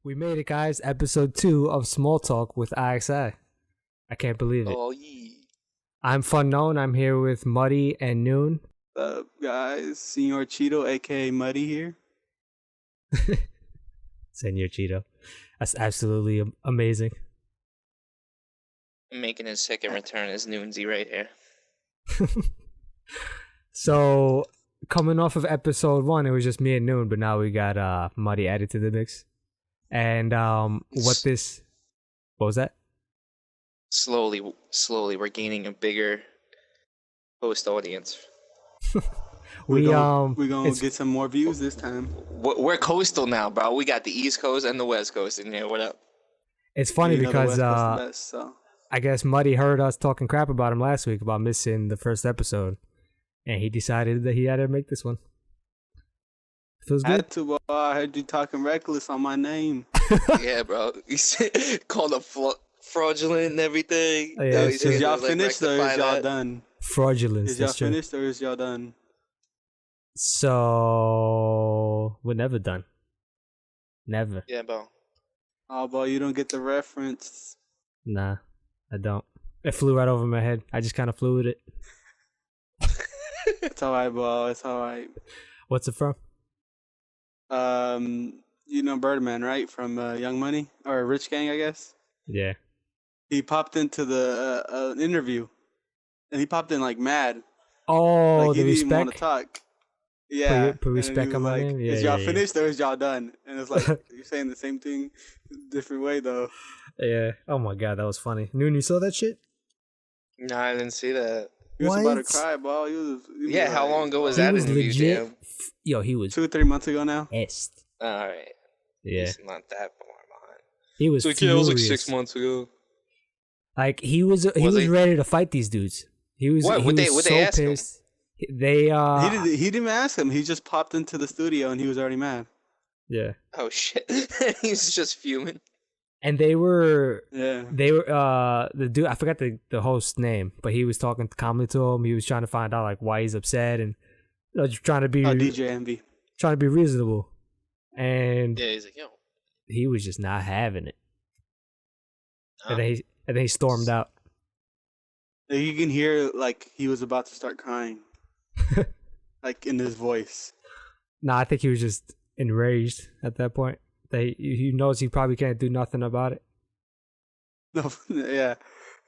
We made it, guys. Episode 2 of Small Talk with iXi. I can't believe it. Oh, yeah. I'm FUNKNOWN. I'm here with Muddy and Noon. What's up, guys? Senor Cheeto, aka Muddy here. Senor Cheeto. That's absolutely amazing. Making his second return as Noonsy right here. So, coming off of episode 1, it was just me and Noon, but now we got Muddy added to the mix. And what was that? Slowly, we're gaining a bigger host audience. We're gonna get some more views this time. We're coastal now, bro. We got the East Coast and the West Coast in here. What up? It's funny because best, so. I guess Muddy heard us talking crap about him last week about missing the first episode, and he decided that he had to make this one. Feels good. Had to, I heard you talking reckless on my name. Yeah, bro. You called a fraudulent and everything. Oh, yeah, is y'all finished or is y'all done? Fraudulence. Is y'all finished or is y'all done? So we're never done. Never. Yeah, bro. Oh, boy, you don't get the reference. Nah, I don't. It flew right over my head. I just kind of flew with it. It's alright, bro. It's alright. What's it from? You know Birdman, right? From Young Money or Rich Gang, I guess. Yeah. He popped into the interview, and he popped in like mad. Oh, like, the he didn't want respect. to talk. Yeah. Put respect on my like, name. Yeah, is y'all yeah, finished or is y'all done? And it's like you're saying the same thing, different way though. Yeah. Oh my god, that was funny. Noon, you saw that shit? No, I didn't see that. He was about to What? cry, bro. He was Yeah, how like, long ago was He that was interview, legit. Jam? Yo, he was 2 or 3 months ago now. pissed. All right. Yeah. He's not that far behind. He was. It was like furious. 6 months ago. Like he was he? ready to fight these dudes. He was. What? He Would was they so ask him? pissed. They He didn't even ask him. He just popped into the studio and he was already mad. Yeah. Oh shit! He's just fuming. And they were Yeah. the dude, I forgot the host's name, but he was talking calmly to him. He was trying to find out like why he's upset and just trying to be DJ Envy. trying to be reasonable. And Yeah, he's like, yo. he was just not having it. Huh? And then he stormed out. Like, you can hear like he was about to start crying, like in his voice. Nah, I think he was just enraged at that point. He knows he probably can't do nothing about it. No, yeah,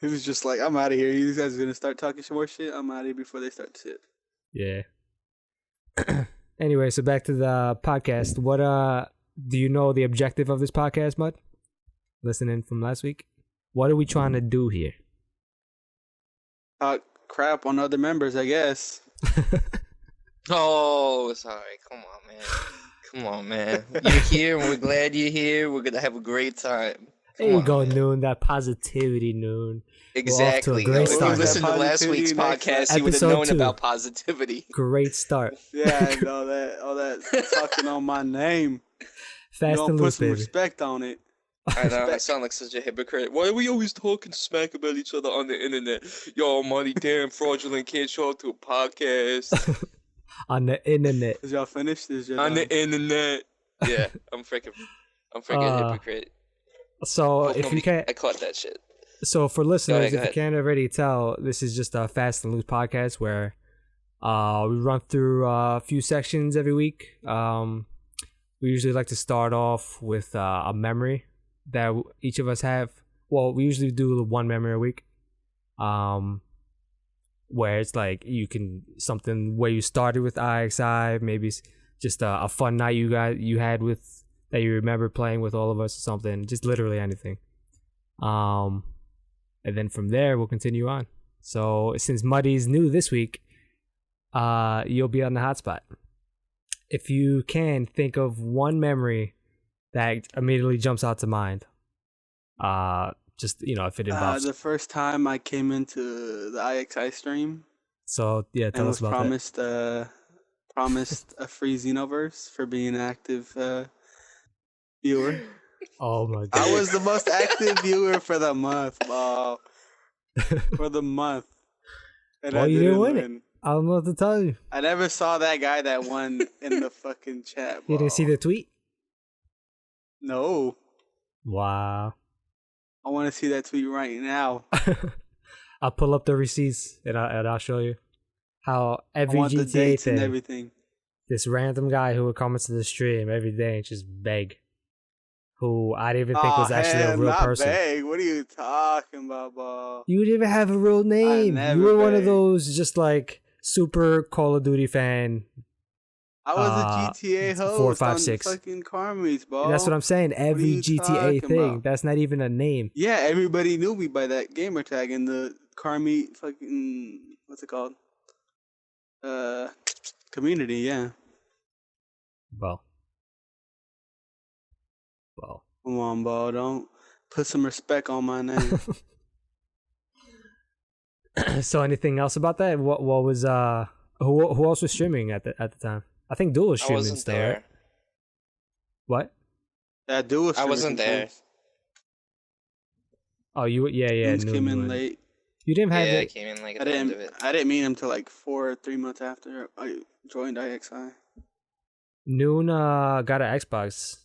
he was just like, "I'm out of here. You guys are gonna start talking some more shit. I'm out of here before they start shit." Yeah. Anyway, so back to the podcast. What do you know the objective of this podcast, Mud? Listening from last week? What are we trying to do here? Talk crap on other members, I guess. Oh, sorry. Come on, man. Come on, man. You're here, and we're glad you're here. We're gonna have a great time. There you go, Noon. That positivity, Noon. Exactly. great If you start. listened to last Positivity week's next podcast, you would have Episode known 2. about positivity. Great start. Yeah, and all that talking on my name. Fast Don't and put loose, some baby. respect on it. I know, I sound like such a hypocrite. Why are we always talking smack about each other on the internet? Yo, money, damn, fraudulent, can't show up to a podcast. On the internet. Is y'all finished? On the internet. Yeah, I'm freaking hypocrite. So if you can't, I caught that shit. so for listeners, Go if you ahead. can't already tell, this is just a fast and loose podcast where we run through a few sections every week. We usually like to start off with a memory that each of us have. Well, we usually do one memory a week. Where it's like something where you started with iXi, maybe it's just a fun night you had with that you remember playing with all of us or something, just literally anything. And then from there we'll continue on. So since Muddy's new this week, you'll be on the hotspot. If you can think of one memory that immediately jumps out to mind, just if it involves. The first time I came into the iXi stream So yeah, tell and us was about promised a free Xenoverse for being an active viewer. that. Oh my god! I was the most active viewer for the month, bro. For the month. And Well, I you didn't win it. win. I don't know what to tell you. I never saw that guy that won in the fucking chat, bro. You didn't see the tweet? No. Wow. I want to see that tweet right now. I'll pull up the receipts and I'll show you how I every want the GTA dates and thing, everything. this random guy who would come into the stream every day and just beg, who I didn't even think was actually a real not person. big. What are you talking about, bro? You didn't even have a real name. never You were one of begged. those just like super Call of Duty fan. I was a GTA host 4, 5, on 6. fucking car meets, bro. That's what I'm saying. Every you GTA talking thing. about? That's not even a name. Yeah, everybody knew me by that gamer tag in the car meet fucking what's it called? Community, yeah. Well. Come on, bro. Don't put some respect on my name. So anything else about that? What was who else was streaming at the time? I think Duel was I streaming wasn't still, there. right? What? That dude was I wasn't streaming there. some Oh, yeah. things Noon, came you in went. late. You didn't have Yeah, I it. came in like I at the end of didn't. it. I didn't meet him till like 4 or 3 months after I joined iXi. Noon got an Xbox.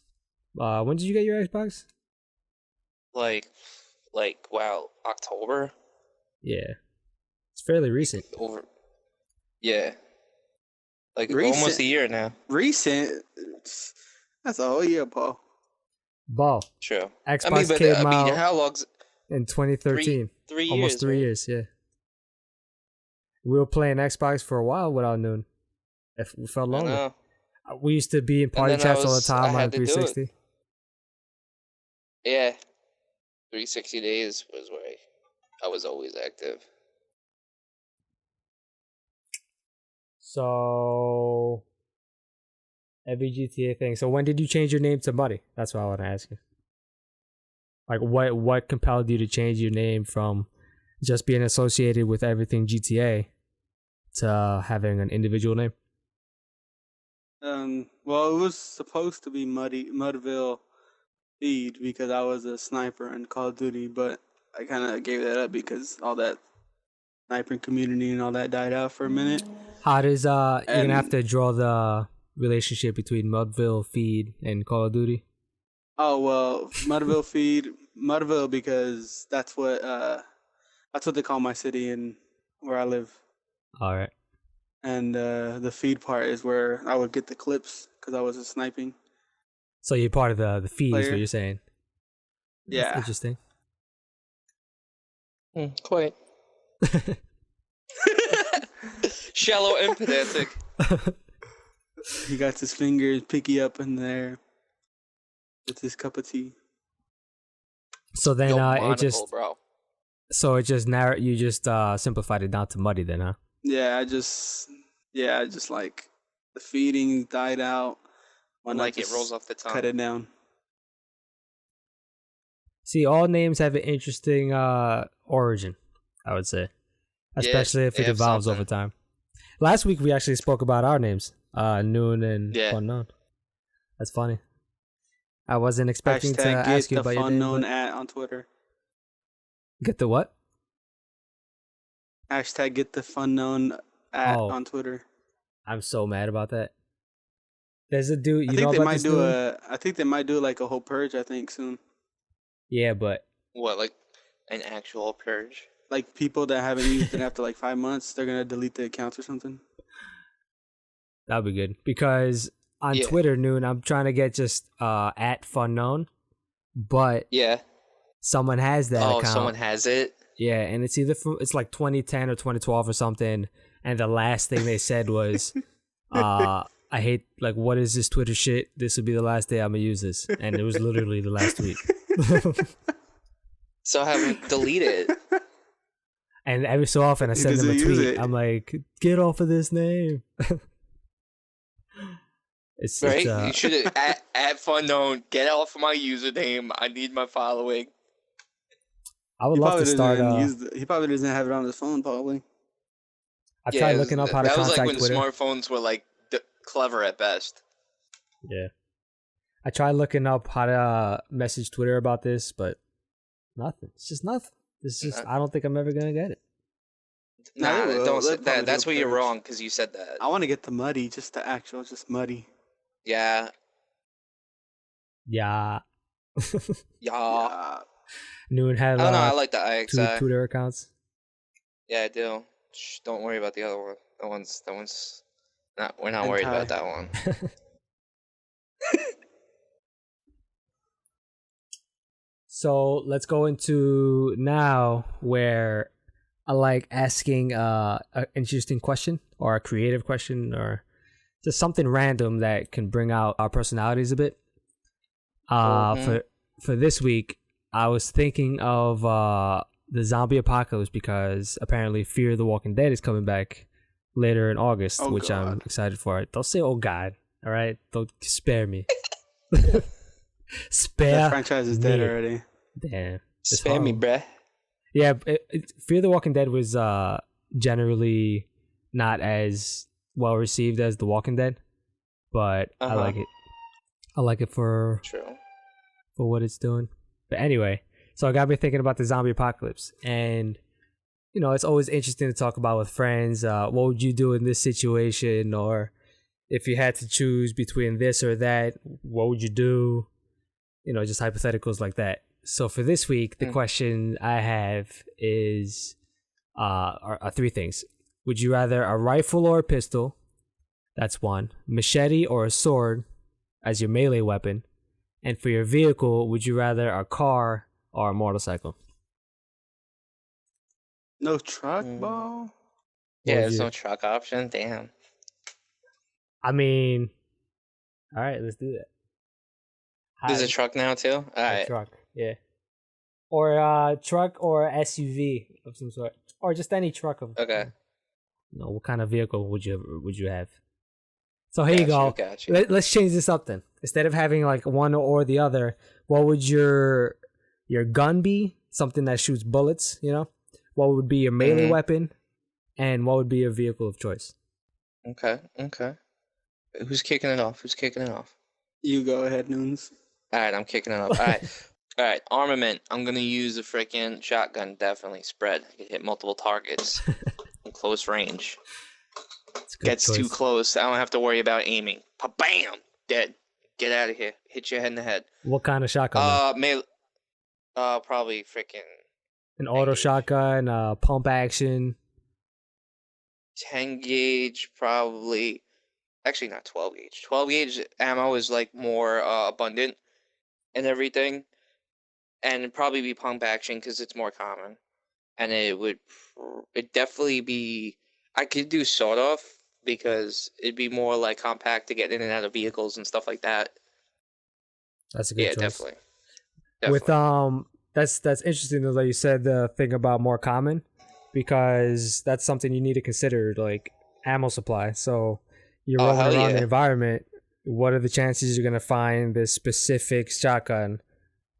When did you get your Xbox? Like wow, October Yeah, it's fairly recent. over. Yeah, like Recent. almost a year now. Recent. That's a whole year, Paul. Ball. True. Xbox came out how long's in 2013. 3 years? Almost 3 right? years. Yeah. We were playing Xbox for a while without Noon. It felt I longer. know. We used to be in party then I chats all the was- I time on had to do it. 360. Yeah, 360 days was where I was always active. So every GTA thing. So when did you change your name to Muddy? That's what I want to ask you. Like what compelled you to change your name from just being associated with everything GTA to having an individual name? Well, it was supposed to be Mudville Feed because I was a sniper in Call of Duty, but I kind of gave that up because all that sniping community and all that died out for a minute. How does you're gonna have And- to draw the relationship between Mudville Feed and Call of Duty? Oh well, Mudville Feed, Mudville because that's what they call my city and where I live. All right. And the feed part is where I would get the clips because I was a sniping. So you're part of the feed, is Player. what you're saying. That's Yeah. interesting. Quite. Shallow and pedantic. He got his fingers picky up in there with his cup of tea. So then Yo, it monocle, just bro. you just simplified it down to Muddy then, huh? Yeah, I just like the feeding died out. Why not Like it just rolls off the tongue. cut it down? See, all names have an interesting origin, I would say. Especially if they it have evolves something. over time. Last week we actually spoke about our names. Noon and Yeah. FUNKNOWN. That's funny. I wasn't expecting to Hashtag ask get you the about your name. FUNKNOWN but- at on Twitter. Get the what? Hashtag get the FUNKNOWN at Oh. on Twitter. I'm so mad about that. There's a dude, I you think know they about might this do dude? I think they might do like a whole purge. I think soon. Yeah, but What, like an actual purge? Like people that haven't used it after like 5 months, they're gonna delete the accounts or something. that'd be good. Because on Yeah. Twitter, Noon, I'm trying to get just at FUNKNOWN, but Yeah. someone has that account. Someone has it. Yeah, and it's either it's like 2010 or 2012 or something. And the last thing they said was, I hate, like, what is this Twitter shit? This will be the last day I'm going to use this. And it was literally the last week. So have them delete it. And every so often I send them a doesn't use tweet. it. I'm like, get off of this name. Right? It's, You should at FUNKNOWN, get off my username. I need my following. I would love to start. He probably doesn't have it on his phone. Probably. I've tried looking up how to that was contact like when Twitter. smartphones were like clever at best. Yeah. I tried looking up how to message Twitter about this, but nothing. It's just nothing. It's just, I don't think I'm ever going to get it. Nah, they will. don't say They'll probably that. That's do where you're purge. wrong because you said that. I want to get the muddy, just the actual, just muddy. Yeah. Yeah. Yeah. Noon had I don't know. I like the iXi. Twitter accounts. Yeah, I do. Shh, don't worry about the other one. That one's not. We're not worried about that one. So let's go into now where I like asking an interesting question or a creative question or just something random that can bring out our personalities a bit. For this week, I was thinking of the zombie apocalypse because apparently Fear the Walking Dead is coming back later in August, which God. I'm excited for. Don't say "Oh God," all right? Don't spare me. Spare. That franchise is dead already. Damn. Spare me, bruh. Yeah, Fear the Walking Dead was generally not as well received as The Walking Dead, but I like it. I like it for what it's doing. But anyway, so it got me thinking about the zombie apocalypse, and you know, it's always interesting to talk about with friends. What would you do in this situation, or if you had to choose between this or that, what would you do? You know, just hypotheticals like that. So for this week, the question I have is are three things. Would you rather a rifle or a pistol? That's one. Machete or a sword as your melee weapon? And for your vehicle, would you rather a car or a motorcycle? No truck, bro? Yeah, there's no truck option. Damn. I mean, all right, let's do that. There's a truck now too? All right. Truck, yeah. Or a truck or a SUV of some sort. Or just any truck of Okay. You know, what kind of vehicle would you have? So here you go. Gotcha. Let's change this up then. Instead of having like one or the other, what would your gun be? Something that shoots bullets, you know? What would be your melee weapon? And what would be your vehicle of choice? Okay. Who's kicking it off? You go ahead, Noons. All right, I'm kicking it off. All right. Armament. I'm gonna use a freaking shotgun. Definitely spread. I can hit multiple targets from close range. Gets too close. I don't have to worry about aiming. Bam! Dead. Get out of here. Hit your head in the head. What kind of shotgun? Probably freaking an auto shotgun, pump action. 10 gauge, probably. Actually, not 12 gauge. 12 gauge ammo is like more abundant and everything. And it'd probably be pump action because it's more common. And it'd definitely be. I could do sawed off because it'd be more like compact to get in and out of vehicles and stuff like that. That's a good choice. Definitely. With that's interesting though that you said the thing about more common, because that's something you need to consider, like ammo supply. So you're rolling around the environment. What are the chances you're gonna find this specific shotgun,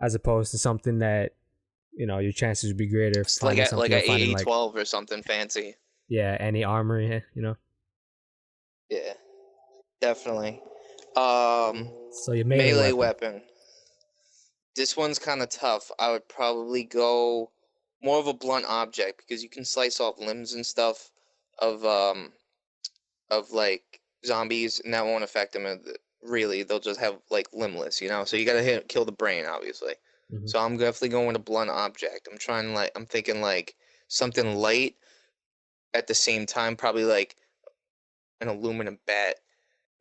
as opposed to something that, you know, your chances would be greater. It's like a 80-12 or something fancy. Yeah, any armory, you know. Yeah, definitely. So your melee weapon. This one's kind of tough. I would probably go more of a blunt object because you can slice off limbs and stuff of like zombies, and that won't affect them really. They'll just have like limbless, you know. So you gotta kill the brain, obviously. Mm-hmm. So I'm definitely going with a blunt object. I'm thinking like something light. At the same time, probably like an aluminum bat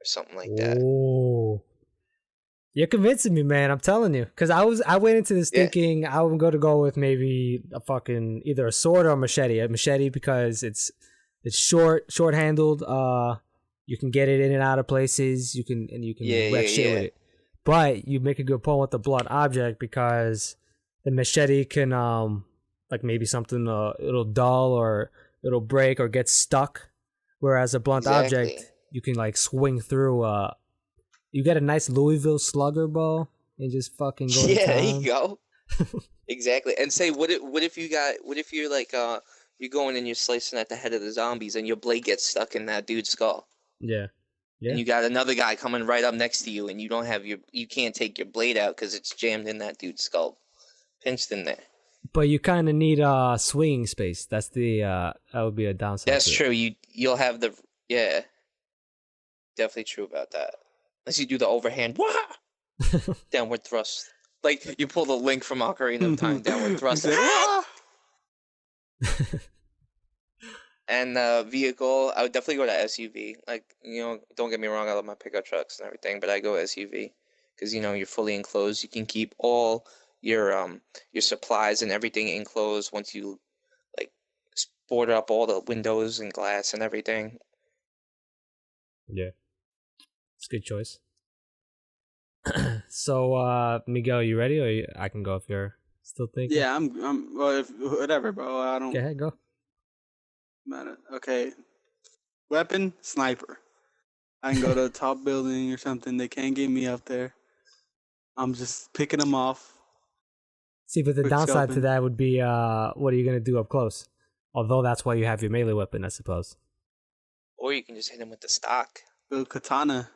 or something like that. Oh, you're convincing me, man. I'm telling you, because I went into this thinking I was going to go with maybe a fucking either a sword or a machete. A machete because it's short handled. You can get it in and out of places. You can wreck shit with it. But you make a good point with the blunt object because the machete can like maybe something it'll dull or it'll break or get stuck, whereas a blunt object you can like swing through. You get a nice Louisville Slugger ball and just fucking go. Yeah, there you go. Exactly. And say, what if you're like you're going and you're slicing at the head of the zombies and your blade gets stuck in that dude's skull. Yeah. And you got another guy coming right up next to you, and you can't take your blade out because it's jammed in that dude's skull, pinched in there. But you kind of need swinging space. That's that would be a downside. That's true. You'll have definitely true about that. Unless you do the overhand downward thrust. Like you pull the link from Ocarina of Time downward thrust. He said, "Ah!" And vehicle, I would definitely go to SUV. Like, don't get me wrong, I love my pickup trucks and everything, but I go SUV because you're fully enclosed. You can keep all your supplies and everything enclosed once you like board up all the windows and glass and everything. Yeah, it's a good choice. So, Miguel, you ready, or I can go if you're still thinking? Yeah, I'm. Well, whatever, bro. I don't Go ahead, go. matter. Okay, weapon, sniper. I can go to the top building or something. They can't get me up there. I'm just picking them off. See, but the Quick downside to scoping. that would be, what are you gonna do up close? Although that's why you have your melee weapon, I suppose. Or you can just hit him with the stock. The katana.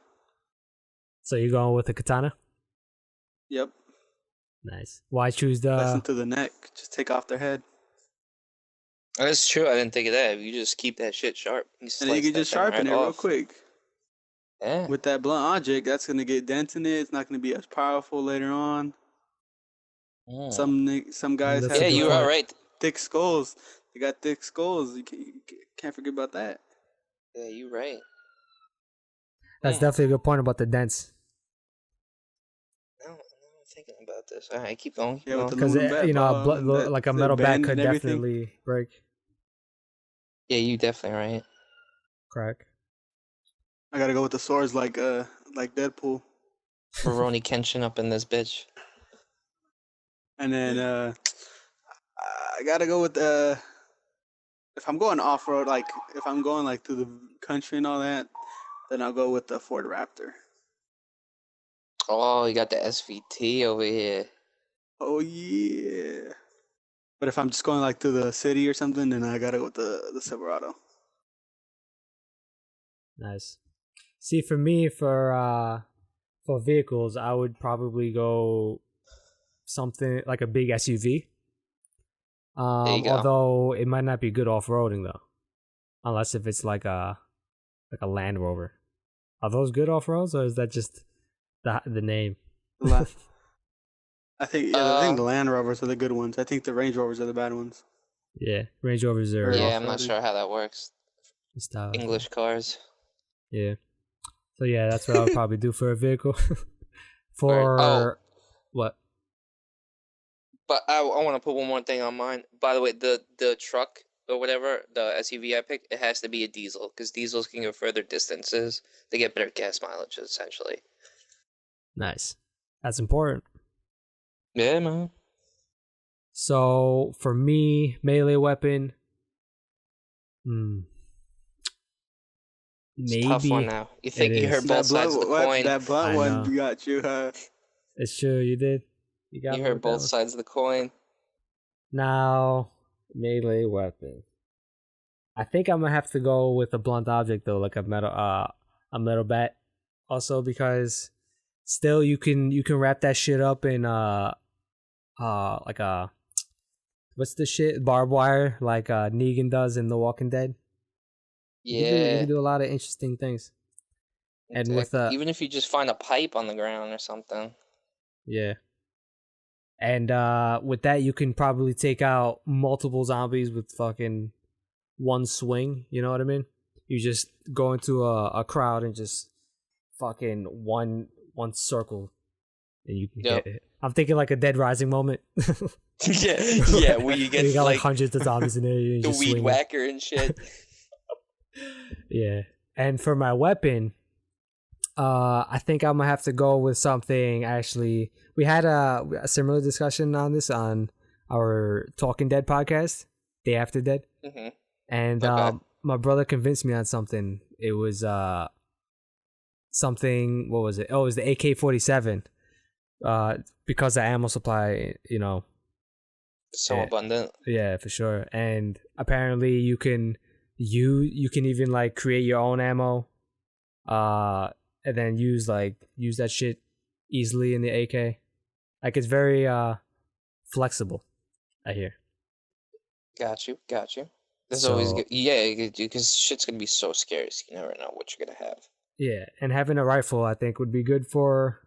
So you're going with the katana? Yep. Nice. Why choose Lesson the? to the neck. Just take off their head. That's true. I didn't think of that. You just keep that shit sharp. You And then you slice can that just thing sharpen right it real off. quick. Yeah. With that blunt object, that's going to get dents in it. It's not going to be as powerful later on. Mm. Some guys That's have a good you point. are right. thick skulls. They got thick skulls. You can't forget about that. Yeah, you're right. That's definitely a good point about the dents. No, I'm thinking about this. All right, keep going. Keep Yeah, with going. the Because aluminum bat, like a the metal bat bend could and everything. definitely break, Yeah, you definitely right. crack. I gotta go with the swords like Deadpool. Rurouni Kenshin up in this bitch. And then I gotta go with if I'm going off road, like if I'm going like through the country and all that, then I'll go with the Ford Raptor. Oh, you got the SVT over here. Oh yeah. But if I'm just going like to the city or something, then I gotta go with the Silverado. Nice. See, for me, for vehicles, I would probably go something like a big SUV. There you go. Although it might not be good off roading though, unless if it's like a Land Rover. Are those good off roads, or is that just the name? I think the Land Rovers are the good ones. I think the Range Rovers are the bad ones. Yeah, Range Rovers are. Yeah, Yeah, I'm not sure how that works. Style. English cars. Yeah. So yeah, that's what I would probably do for a vehicle. For Oh. what? But I want to put one more thing on mine. By the way, the truck or whatever, the SUV I picked, it has to be a diesel because diesels can go further distances. They get better gas mileage, essentially. Nice. That's important. Yeah, man. So for me, melee weapon. It's Maybe a tough one now. You think it you heard is. both sides of the coin. That blunt I one know. got you, huh? It's true. You did. You got. You me heard with that both one. sides of the coin. Now, melee weapon. I think I'm gonna have to go with a blunt object though, like a metal bat. Also because still you can wrap that shit up in like a what's the shit, barbed wire, like Negan does in The Walking Dead. You Yeah. can do a lot of interesting things. And with even if you just find a pipe on the ground or something. yeah. And with that, you can probably take out multiple zombies with fucking one swing. You know what I mean? You just go into a crowd and just fucking one circle, and you can hit it. I'm thinking like a Dead Rising moment. yeah, where you get you got like hundreds of zombies in there. You the just weed swing it. whacker and shit. Yeah. And for my weapon, I think I'm gonna have to go with something. Actually, we had a similar discussion on this on our Talking Dead podcast, Day After Dead, and Okay. my brother convinced me on something. It was something. What was it? Oh, it was the AK-47. Because the ammo supply, So abundant. Yeah, for sure. And apparently, you can even like create your own ammo. And then use that shit easily in the AK. Like it's very flexible, I hear. Got you. This is always good. Yeah, because shit's gonna be so scarce. You never know what you're gonna have. Yeah, and having a rifle, I think, would be good for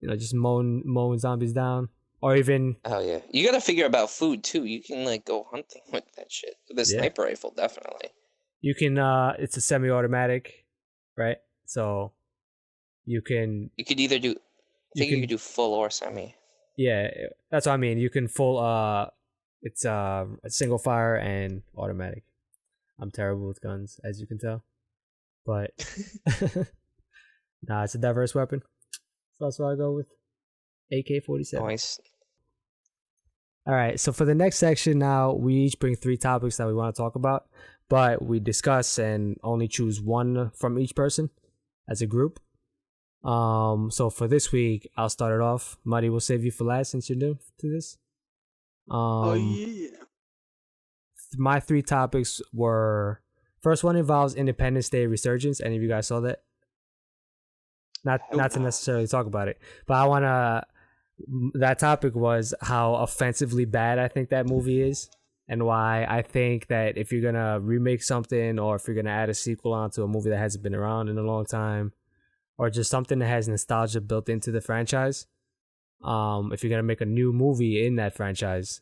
just mowing zombies down, or even Oh yeah, you gotta figure about food too. You can like go hunting with that shit. The Yeah. sniper rifle, definitely. you can. It's a semi-automatic, right? So you can. You could either do. I think you could do full or semi. Yeah, that's what I mean. You can full. It's a single fire and automatic. I'm terrible with guns, as you can tell, but nah, it's a diverse weapon. So that's why I go with AK-47. Nice. All right, so for the next section now, we each bring 3 topics that we want to talk about, but we discuss and only choose one from each person as a group. So for this week, I'll start it off. Muddy, we'll save you for last since you're new to this. Oh yeah. My 3 topics were, first one involves Independence Day resurgence. Any of you guys saw that? Not to necessarily talk about it, but I want to. That topic was how offensively bad I think that movie is, and why I think that if you're gonna remake something, or if you're gonna add a sequel onto a movie that hasn't been around in a long time, or just something that has nostalgia built into the franchise, if you're gonna make a new movie in that franchise,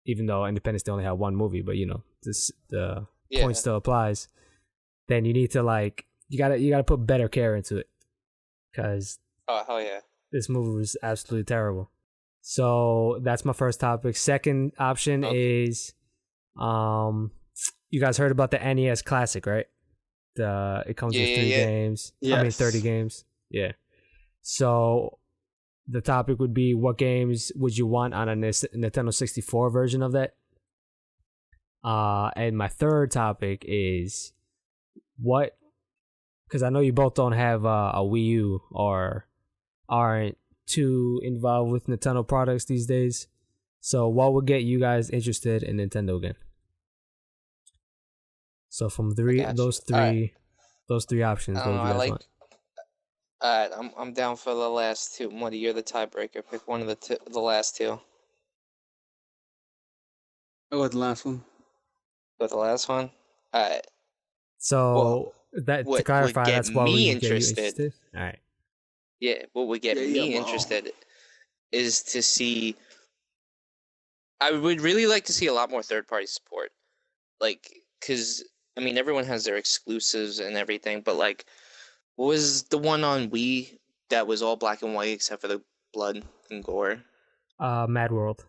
even though Independence Day only had one movie, but the point still applies, then you need to you gotta put better care into it, because Oh hell yeah. this movie was absolutely terrible. So that's my first topic. Second option is, you guys heard about the NES Classic, right? It comes with 3 games. Yes. I mean 30 games. Yeah. So the topic would be, what games would you want on a Nintendo 64 version of that? And my third topic is, because I know you both don't have a Wii U or aren't too involved with Nintendo products these days. So what would get you guys interested in Nintendo again? So from those three options, what would you guys want? Alright, I'm down for the last 2. Muddy, you're the tiebreaker. Pick one of the last 2. I'll go with the last one. With the last one? Alright. So to clarify, that's what would get you interested. All right. Yeah, what would get me interested is to see. I would really like to see a lot more third-party support, because I mean everyone has their exclusives and everything, but what was the one on Wii that was all black and white except for the blood and gore? Mad World.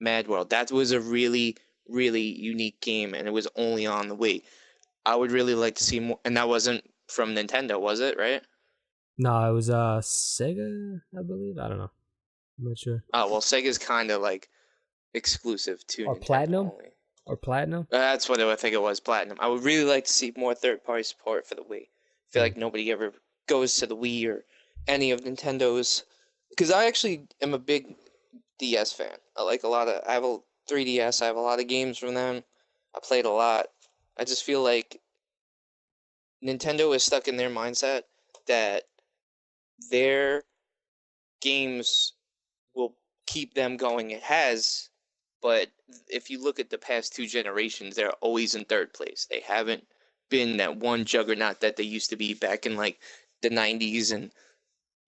Mad World. That was a really, really unique game, and it was only on the Wii. I would really like to see more, and that wasn't from Nintendo, was it? Right? No, it was Sega, I believe. I don't know. I'm not sure. Oh well, Sega's kind of exclusive to or Nintendo Platinum. Only. Or Platinum. That's what I think it was. Platinum. I would really like to see more third-party support for the Wii. I feel like nobody ever goes to the Wii or any of Nintendo's, because I actually am a big DS fan. I have a 3DS. I have a lot of games from them. I played a lot. I just feel like Nintendo is stuck in their mindset that their games will keep them going. It has, but if you look at the past 2 generations, they're always in third place. They haven't been that one juggernaut that they used to be back in the 90s and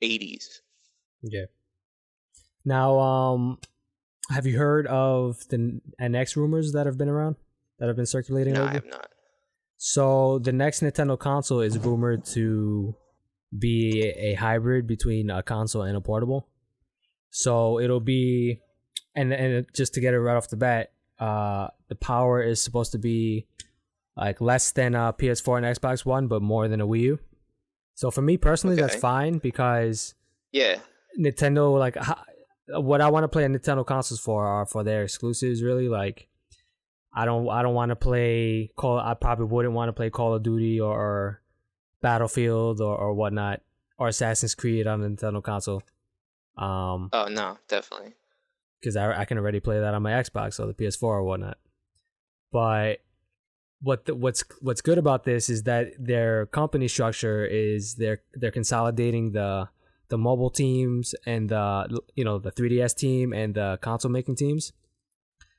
80s. Yeah. Now, have you heard of the NX rumors that have been around, that have been circulating? No, lately? I have not. So the next Nintendo console is rumored to be a hybrid between a console and a portable. So it'll be, and just to get it right off the bat, the power is supposed to be less than a PS4 and Xbox One, but more than a Wii U. So for me personally, that's fine, because Nintendo, what I want to play Nintendo consoles for are for their exclusives. Really, I don't want to play I probably wouldn't want to play Call of Duty or Battlefield or whatnot, or Assassin's Creed on a Nintendo console. Oh no, definitely. Because I can already play that on my Xbox or the PS4 or whatnot. But what's good about this is that their company structure is they're consolidating the mobile teams and the 3DS team and the console making teams.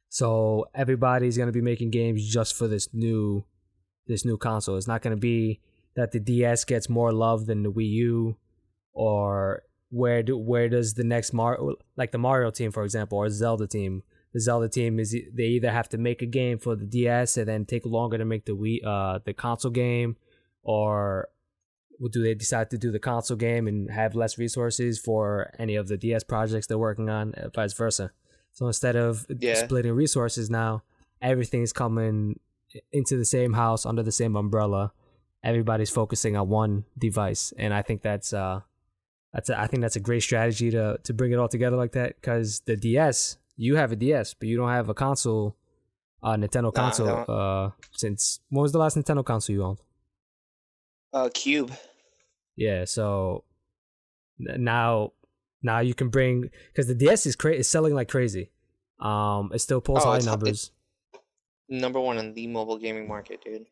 So everybody's gonna be making games just for this new console. It's not gonna be that the DS gets more love than the Wii U, or where does the next like the Mario team, for example, or Zelda team? The Zelda team is they either have to make a game for the DS and then take longer to make the console game, or do they decide to do the console game and have less resources for any of the DS projects they're working on, vice versa. So instead of splitting resources now, everything's coming into the same house under the same umbrella. Everybody's focusing on one device, and I think that's a great strategy to bring it all together like that. Because the DS, you have a DS, but you don't have a console, Nintendo console. Since when was the last Nintendo console you owned? Cube. Yeah, so now you can bring, because the DS is selling like crazy. It still pulls high numbers. Number one in the mobile gaming market, dude.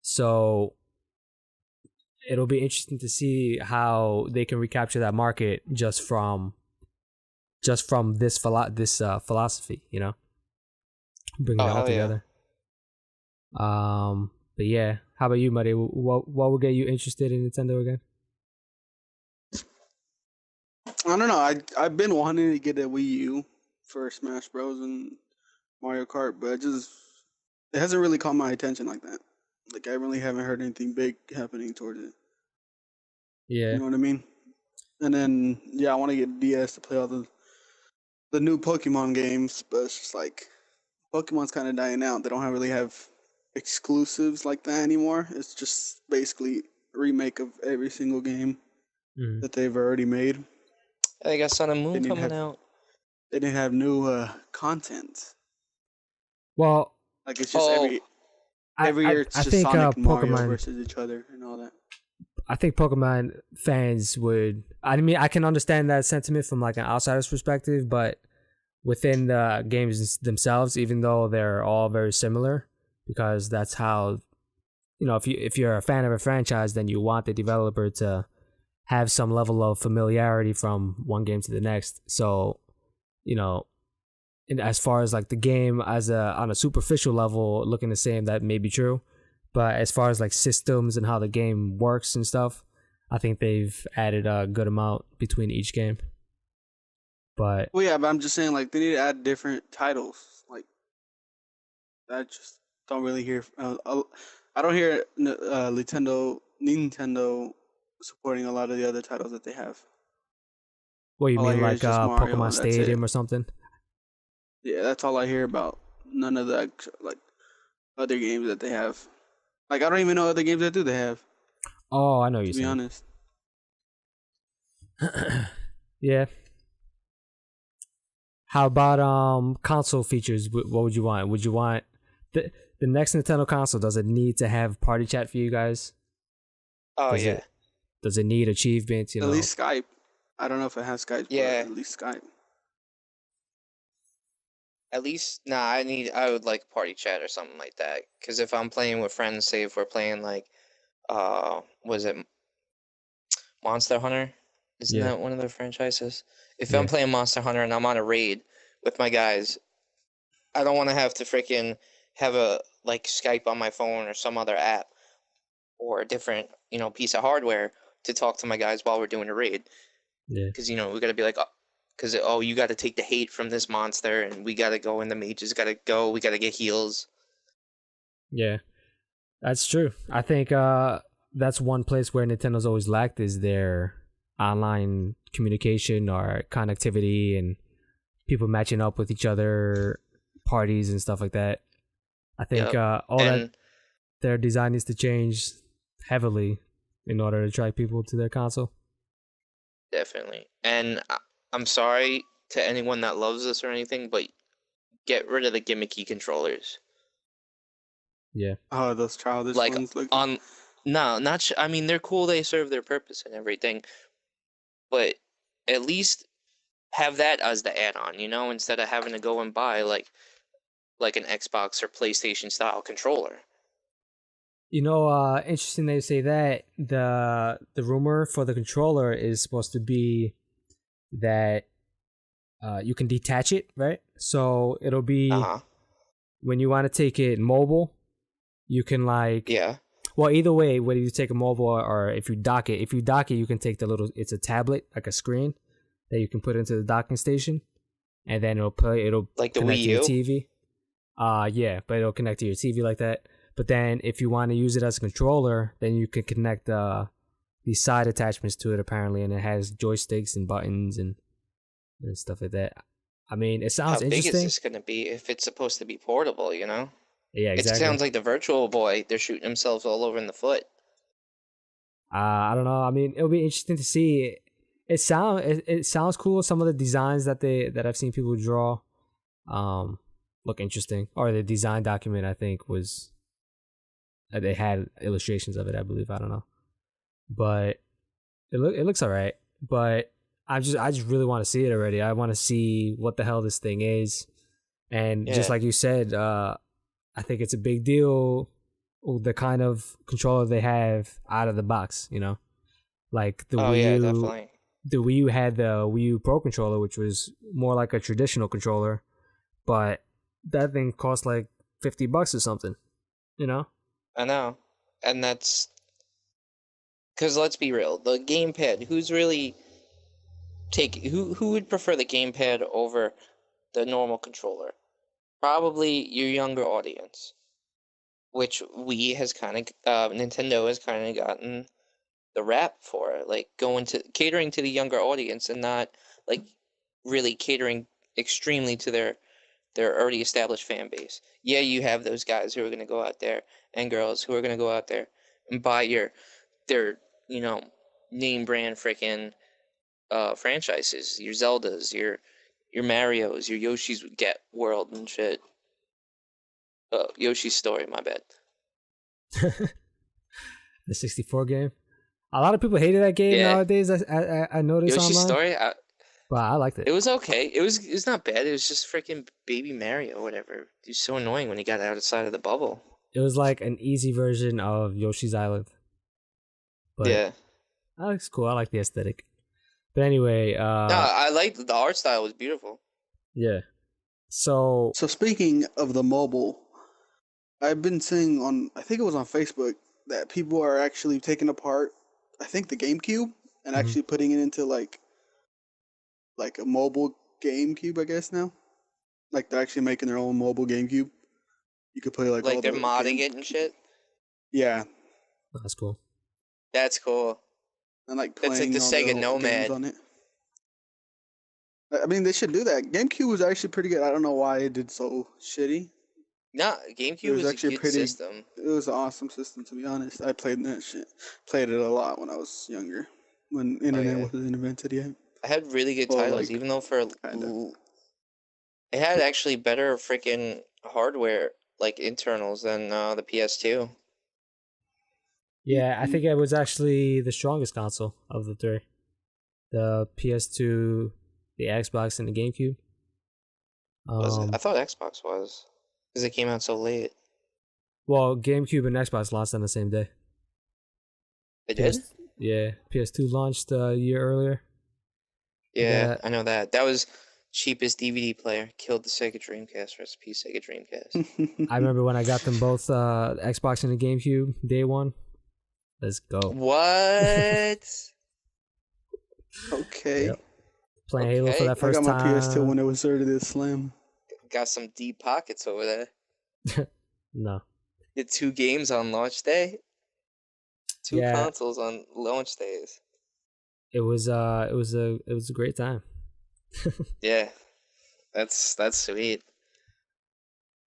So it'll be interesting to see how they can recapture that market just from this philosophy, you know, bringing it all together. Yeah. But yeah, how about you, Muddy? What will get you interested in Nintendo again? I don't know. I've been wanting to get a Wii U for Smash Bros. And Mario Kart, but it hasn't really caught my attention like that. Like, I really haven't heard anything big happening towards it. Yeah. You know what I mean? And then, I want to get DS to play all the new Pokemon games, but it's just like, Pokemon's kind of dying out. They don't really have exclusives like that anymore. It's just basically a remake of every single game that they've already made. They got Sun and Moon coming out. They didn't have new content. Well, like, it's just every year it's just Sonic and Mario versus each other and all that. I think Pokemon fans would. I mean, I can understand that sentiment from like an outsider's perspective, but within the games themselves, even though they're all very similar, because that's how, you know, if you're a fan of a franchise, then you want the developer to have some level of familiarity from one game to the next. So, you know, and as far as like the game on a superficial level looking the same, that may be true. But as far as like systems and how the game works and stuff, I think they've added a good amount between each game. But I'm just saying, like, they need to add different titles. Like, I just don't really hear. I don't hear Nintendo supporting a lot of the other titles that they have. What you mean, like Pokemon Stadium or something? Yeah, that's all I hear about. None of the like other games that they have. Like, I don't even know other games that they have. Oh, I know you. To be honest. Yeah. How about console features? What would you want? Would you want the next Nintendo console? Does it need to have party chat for you guys? Oh, Does it need achievements? At least Skype. I don't know if it has Skype. Yeah. But at least Skype. At least, I would like party chat or something like that. Because if I'm playing with friends, say if we're playing like, was it Monster Hunter? Isn't that one of their franchises? If I'm playing Monster Hunter and I'm on a raid with my guys, I don't want to have to freaking have a like Skype on my phone or some other app or a different, piece of hardware to talk to my guys while we're doing a raid. Yeah. Because, we got to be like, because, you got to take the hate from this monster and we got to go and the mages got to go. We got to get heals. Yeah, that's true. I think that's one place where Nintendo's always lacked is their online communication or connectivity and people matching up with each other, parties and stuff like that. I think that their design needs to change heavily in order to attract people to their console. Definitely. And I'm sorry to anyone that loves this or anything, but get rid of the gimmicky controllers. Yeah. Oh, those childish ones. I mean, they're cool. They serve their purpose and everything. But at least have that as the add-on, instead of having to go and buy like an Xbox or PlayStation style controller. Interesting they say that. The rumor for the controller is supposed to be that you can detach it, right? So it'll be when you want to take it mobile, you can Well, either way, whether you take a mobile or if you dock it, you can take the little. It's a tablet, like a screen that you can put into the docking station, and then it'll Like the connect Wii to your U? TV. Yeah, but it'll connect to your TV like that. But then if you want to use it as a controller, then you can connect these side attachments to it apparently, and it has joysticks and buttons and stuff like that. I mean, it sounds How big interesting. is this going to be if it's supposed to be portable, you know? Yeah, It exactly. sounds like the Virtual Boy. They're shooting themselves all over in the foot. I don't know. I mean, it'll be interesting to see. It sounds cool. Some of the designs that I've seen people draw, look interesting. Or the design document I think was, they had illustrations of it. I believe. I don't know, but it looks alright. But I just really want to see it already. I want to see what the hell this thing is, and just like you said, I think it's a big deal. The kind of controller they have out of the box, you know, like the Wii U. Definitely. The Wii U had the Wii U Pro controller, which was more like a traditional controller, but that thing cost like $50 or something, you know. I know, and that's because let's be real, the gamepad. Who would prefer the gamepad over the normal controller? Probably your younger audience, which Nintendo has kind of gotten the rap for, like catering to the younger audience and not like really catering extremely to their already established fan base. Yeah, you have those guys who are going to go out there and girls who are going to go out there and buy their name brand freaking franchises, your Zeldas, your Marios, your Yoshi's Get World and shit. Yoshi's Story, my bad. The 64 game. A lot of people hated that game nowadays. I noticed Yoshi's online. Story. But I liked it. It was okay. It's not bad. It was just freaking Baby Mario or whatever. He was so annoying when he got outside of the bubble. It was like an easy version of Yoshi's Island. But yeah. That looks cool. I like the aesthetic. But anyway, no, I liked the art style. Was beautiful. Yeah. So speaking of the mobile, I've been seeing I think it was on Facebook, that people are actually taking apart, I think, the GameCube and actually putting it into like a mobile GameCube, I guess now. Like they're actually making their own mobile GameCube. You could play like all they're modding it and shit. Yeah, that's cool. That's cool. And like that's like the Sega Nomad on it. I mean, they should do that. GameCube was actually pretty good. I don't know why it did so shitty. No, GameCube was actually a good system. It was an awesome system, to be honest. I played that shit. Played it a lot when I was younger, when internet wasn't invented yet. I had really good titles, even though it had actually better freaking hardware, like internals, than the PS2. Yeah, I think it was actually the strongest console of the three. The PS2, the Xbox, and the GameCube. Was it? I thought Xbox was, because it came out so late. Well, GameCube and Xbox launched on the same day. They did? Yeah, PS2 launched a year earlier. Yeah, I know that. That was cheapest DVD player. Killed the Sega Dreamcast. Recipe Sega Dreamcast. I remember when I got them both, Xbox and the GameCube, day one. Let's go. What? Okay. Yep. Playing Halo for that first time. I got my PS2 when it was already slim. Got some deep pockets over there. No. Did 2 games on launch day. 2 consoles on launch days. It was a great time. Yeah, that's sweet.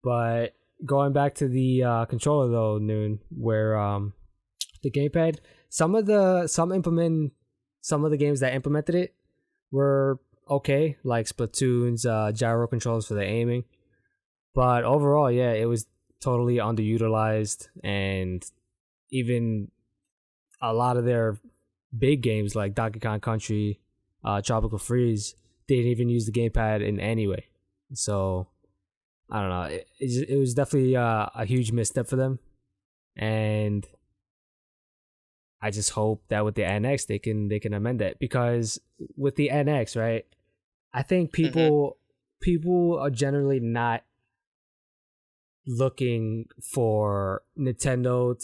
But going back to the controller though, Noon, where the gamepad, some of the games that implemented it were okay, like Splatoon's gyro controls for the aiming. But overall, yeah, it was totally underutilized, and even a lot of their big games like Donkey Kong Country, Tropical Freeze, they didn't even use the gamepad in any way. So I don't know. It was definitely a huge misstep for them, and I just hope that with the NX they can amend that, because with the NX, right, I think people are generally not looking for Nintendo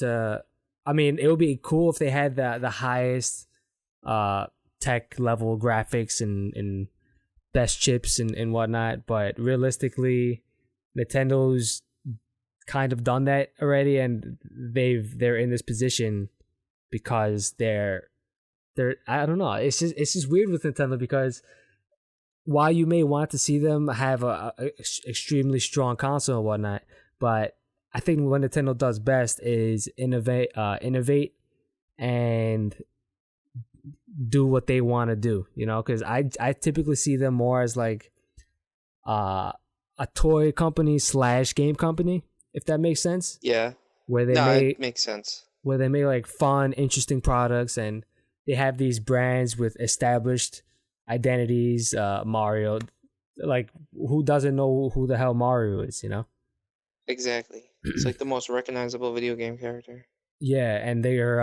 I mean, it would be cool if they had the highest tech level graphics and best chips and whatnot, but realistically, Nintendo's kind of done that already, and they're in this position because they're I don't know. It's just weird with Nintendo because while you may want to see them have a extremely strong console and whatnot, but I think what Nintendo does best is innovate and do what they want to do, you know, because I typically see them more as like a toy company / game company, if that makes sense. Yeah. Where it makes sense. Where they make like fun, interesting products, and they have these brands with established identities. Mario, like who doesn't know who the hell Mario is, you know? Exactly. It's like the most recognizable video game character. Yeah, and they're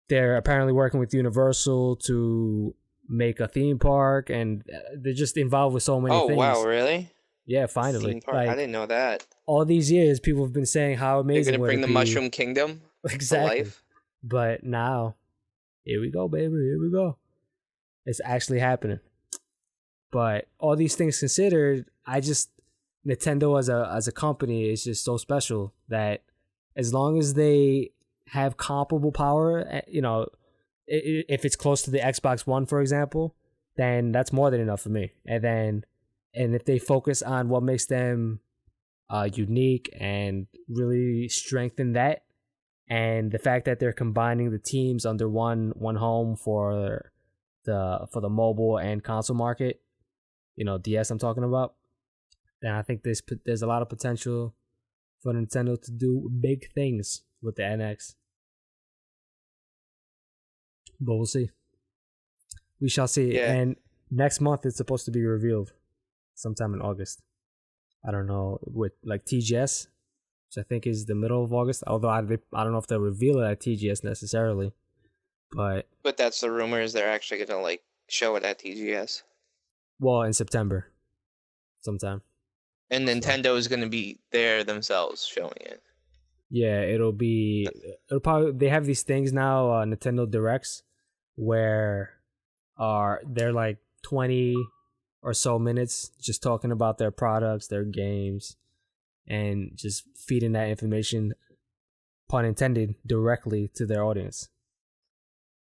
apparently working with Universal to make a theme park, and they're just involved with so many things. Oh wow, really? Yeah, finally. Theme park. Like, I didn't know that. All these years, people have been saying how amazing. They're gonna bring the Mushroom Kingdom exactly to life. But now, here we go, baby. Here we go. It's actually happening. But all these things considered, Nintendo as a company is just so special that as long as they have comparable power, you know, if it's close to the Xbox One, for example, then that's more than enough for me. And if they focus on what makes them unique and really strengthen that, and the fact that they're combining the teams under one home for the mobile and console market, you know, DS I'm talking about, then I think there's a lot of potential for Nintendo to do big things with the NX. But we'll see. We shall see. Yeah. And next month it's supposed to be revealed sometime in August. I don't know, with like TGS, which I think is the middle of August. Although I don't know if they'll reveal it at TGS necessarily. But that's the rumor, is they're actually gonna like show it at TGS. Well, in September, sometime. And Nintendo is gonna be there themselves showing it. Yeah, it'll probably, they have these things now, Nintendo Directs, where they're like 20 or so minutes just talking about their products, their games, and just feeding that information, pun intended, directly to their audience.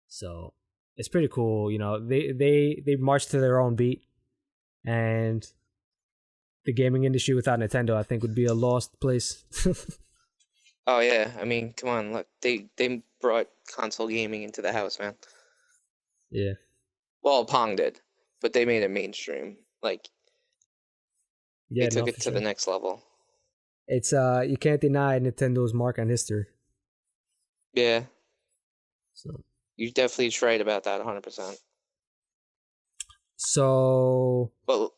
So it's pretty cool, you know. They march to their own beat, and the gaming industry without Nintendo, I think, would be a lost place. Oh yeah, I mean, come on, look, they brought console gaming into the house, man. Yeah. Well, Pong did, but they made it mainstream. Like, yeah, they took it to the next level. It's you can't deny Nintendo's mark on history. Yeah. So you're definitely right about that, 100%. So, but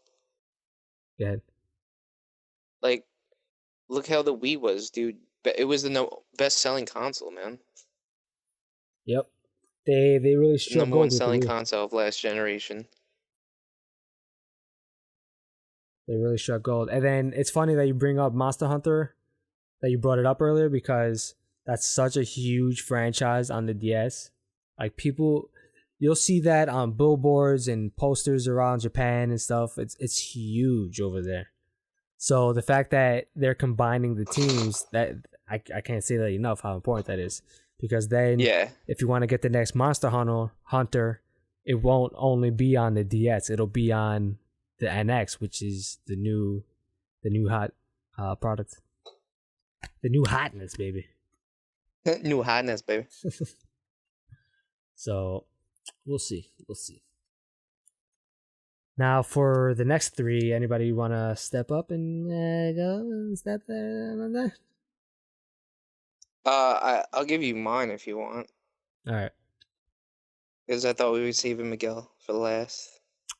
go ahead. Like, look how the Wii was, dude. It was the best-selling console, man. Yep. They really struck number one selling console of last generation. They really struck gold. And then it's funny that you bring up Monster Hunter, that you brought it up earlier, because that's such a huge franchise on the DS. Like, people, you'll see that on billboards and posters around Japan and stuff. It's huge over there. So the fact that they're combining the teams, that I can't say that enough how important that is. Because then, if you want to get the next Monster Hunter, it won't only be on the DS. It'll be on the NX, which is the new hot product. The new hotness, baby. New hotness, baby. So, we'll see. Now, for the next three, anybody want to step up and go step there? I'll give you mine if you want. All right. Because I thought we were saving Miguel for last.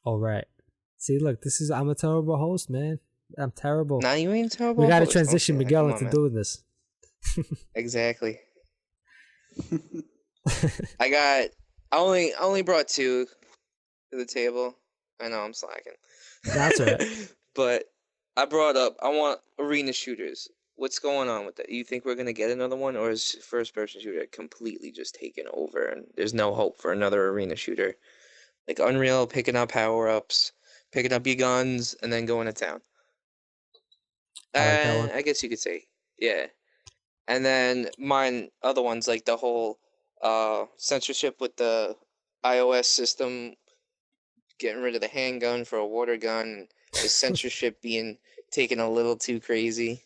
All right. See, look, I'm a terrible host, man. I'm terrible. Nah, you ain't terrible. We got to transition Miguel into doing this. Exactly. I only brought two to the table. I know I'm slacking. That's all right. But I want arena shooters. what's going on with that? You think we're gonna get another one, or is first-person shooter completely just taken over, and there's no hope for another arena shooter like Unreal, picking up power-ups, picking up your guns, and then going to town? I like that one. I guess you could say, yeah. And then mine, other ones like the whole censorship with the iOS system, getting rid of the handgun for a water gun, the censorship being taken a little too crazy.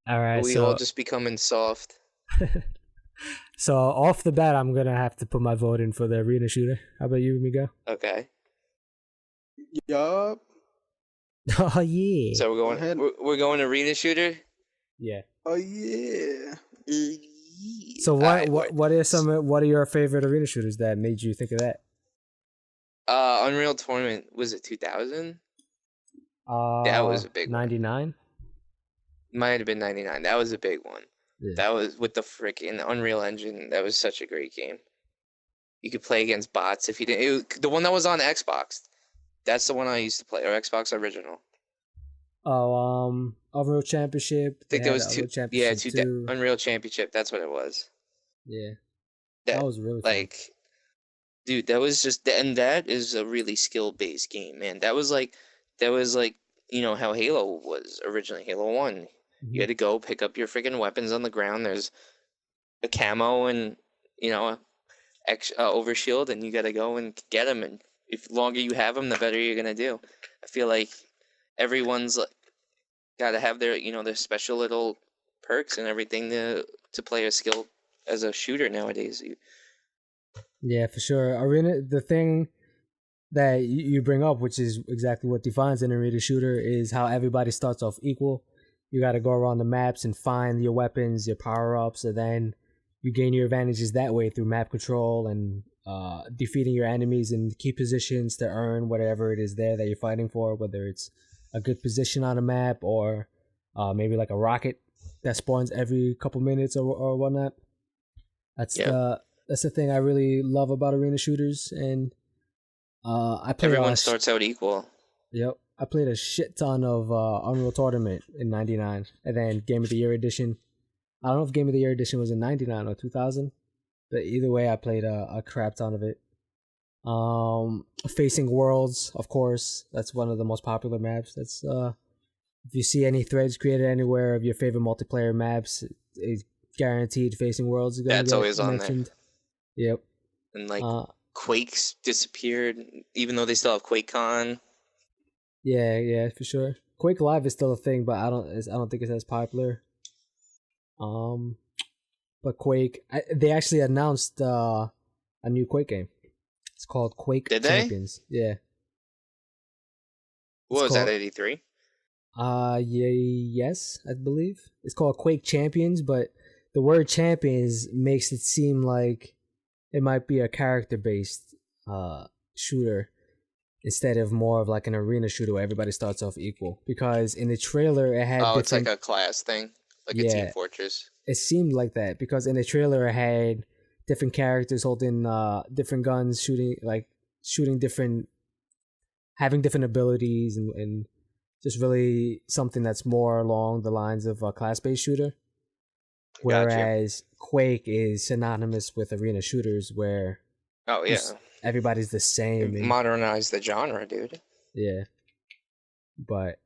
All right, We so all just becoming soft. so off the bat, I'm gonna have to put my vote in for the arena shooter. How about you, Miguel? Okay. Yup. Oh yeah. So Go ahead. we're going arena shooter? Yeah. Oh yeah. So Alright, what are your favorite arena shooters that made you think of that? Unreal Tournament, was it 2000? That was a big one. 99. Might have been 99. That was a big one. Yeah. That was with the freaking Unreal Engine. That was such a great game. You could play against bots if you didn't. The one that was on Xbox. That's the one I used to play, or Xbox Original. Oh, Unreal Championship. I think there was two. Yeah, two. Unreal Championship. That's what it was. Yeah. That was really fun. Like, dude, that was just, and that is a really skill-based game, man. That was like, you know how Halo was originally, Halo 1. Mm-hmm. You had to go pick up your freaking weapons on the ground. There's a camo and, you know, overshield, and you got to go and get them. And if longer you have them, the better you're gonna do. I feel like everyone's got to have their, you know, their special little perks and everything to play a skill as a shooter nowadays. Yeah, for sure. Arena, the thing that you bring up, which is exactly what defines an arena shooter, is how everybody starts off equal. You got to go around the maps and find your weapons, your power-ups, and then you gain your advantages that way through map control and defeating your enemies in key positions to earn whatever it is there that you're fighting for, whether it's a good position on a map or maybe like a rocket that spawns every couple minutes or whatnot. That's the thing I really love about arena shooters, and I played. Everyone starts out equal. Yep, I played a shit ton of Unreal Tournament in '99, and then Game of the Year edition. I don't know if Game of the Year edition was in '99 or 2000, but either way, I played a crap ton of it. Facing Worlds, of course, that's one of the most popular maps. That's if you see any threads created anywhere of your favorite multiplayer maps, it's guaranteed Facing Worlds is gonna That's get always on mentioned. there. Yep. And like Quake's disappeared, even though they still have QuakeCon. Yeah, for sure. Quake Live is still a thing, but I don't think it's as popular. But Quake, they actually announced a new Quake game. It's called Quake Champions. Yeah. What was that, 83? Yes, I believe. It's called Quake Champions, but the word champions makes it seem like it might be a character-based shooter instead of more of like an arena shooter where everybody starts off equal. Because in the trailer, it had it's like a class thing, like a Team Fortress. It seemed like that because in the trailer, it had different characters holding different guns, shooting different, having different abilities, and just really something that's more along the lines of a class-based shooter. Whereas Quake is synonymous with arena shooters where everybody's the same. Modernize the genre, dude. Yeah. But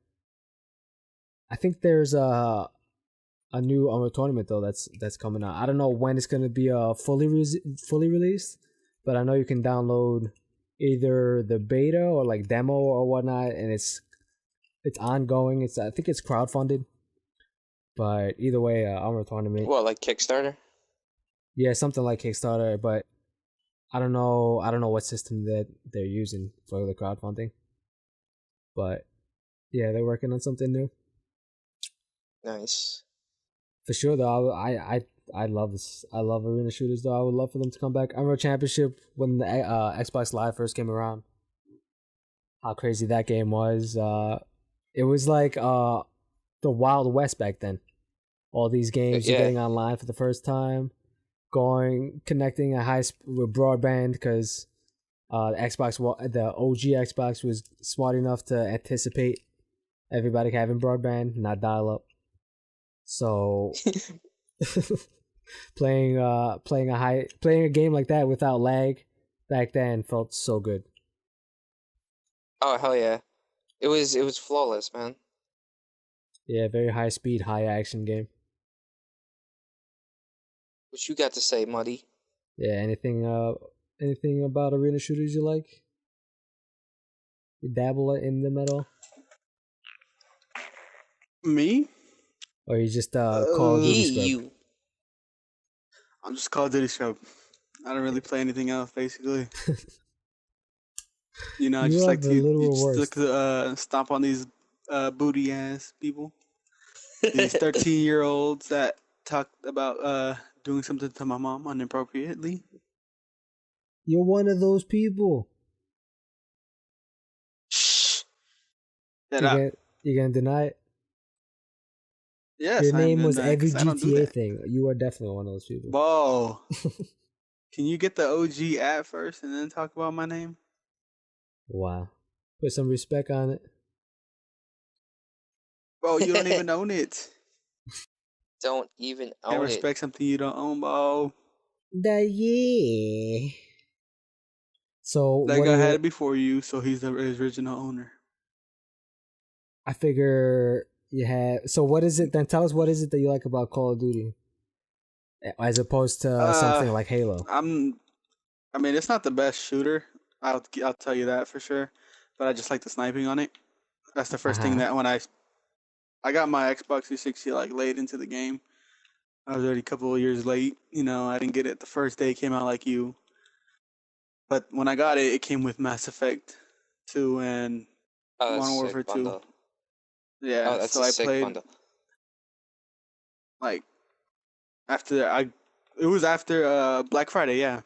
I think there's a new Unreal Tournament though that's coming out. I don't know when it's going to be fully released, but I know you can download either the beta or like demo or whatnot, and it's ongoing. I think it's crowdfunded. But either way, Unreal Tournament. What, like Kickstarter? Yeah, something like Kickstarter, but I don't know what system that they're using for the crowdfunding. But yeah, they're working on something new. Nice. For sure, though, I love this. I love arena shooters, though. I would love for them to come back. Unreal Championship, when the Xbox Live first came around, how crazy that game was. It was like the Wild West back then. All these games you're getting online for the first time, connecting with broadband because the OG Xbox was smart enough to anticipate Everybody having broadband, not dial up. So playing a game like that without lag back then felt so good. Oh hell yeah, it was flawless, man. Yeah, very high speed, high action game. What you got to say, Muddy? Yeah, anything about arena shooters you like? You dabble in them at all? Me? Or you just Call of Duty scrub? You. I'm just Call of Duty scrub. I don't really play anything else, basically. You know, I just like to stomp on these booty ass people. These 13-year-olds that talk about doing something to my mom inappropriately. You're one of those people. Shh. You gonna deny it? Yes, your name was every GTA thing. You are definitely one of those people. Whoa. Can you get the OG app first and then talk about my name? Wow. Put some respect on it. Bro, you don't even own it. Don't even own Can't respect something you don't own, bro. Yeah. So that guy had it before you, so he's the original owner. I figure you had. So what is it then? Tell us what is it that you like about Call of Duty, as opposed to something like Halo. I mean, it's not the best shooter. I'll tell you that for sure. But I just like the sniping on it. That's the first thing that when I got my Xbox 360 like late into the game. I was already a couple of years late. You know, I didn't get it the first day it came out like you. But when I got it, it came with Mass Effect 2 and Modern Warfare 2. Bundle. Yeah, that's so a I sick played bundle. Like it was after Black Friday, yeah.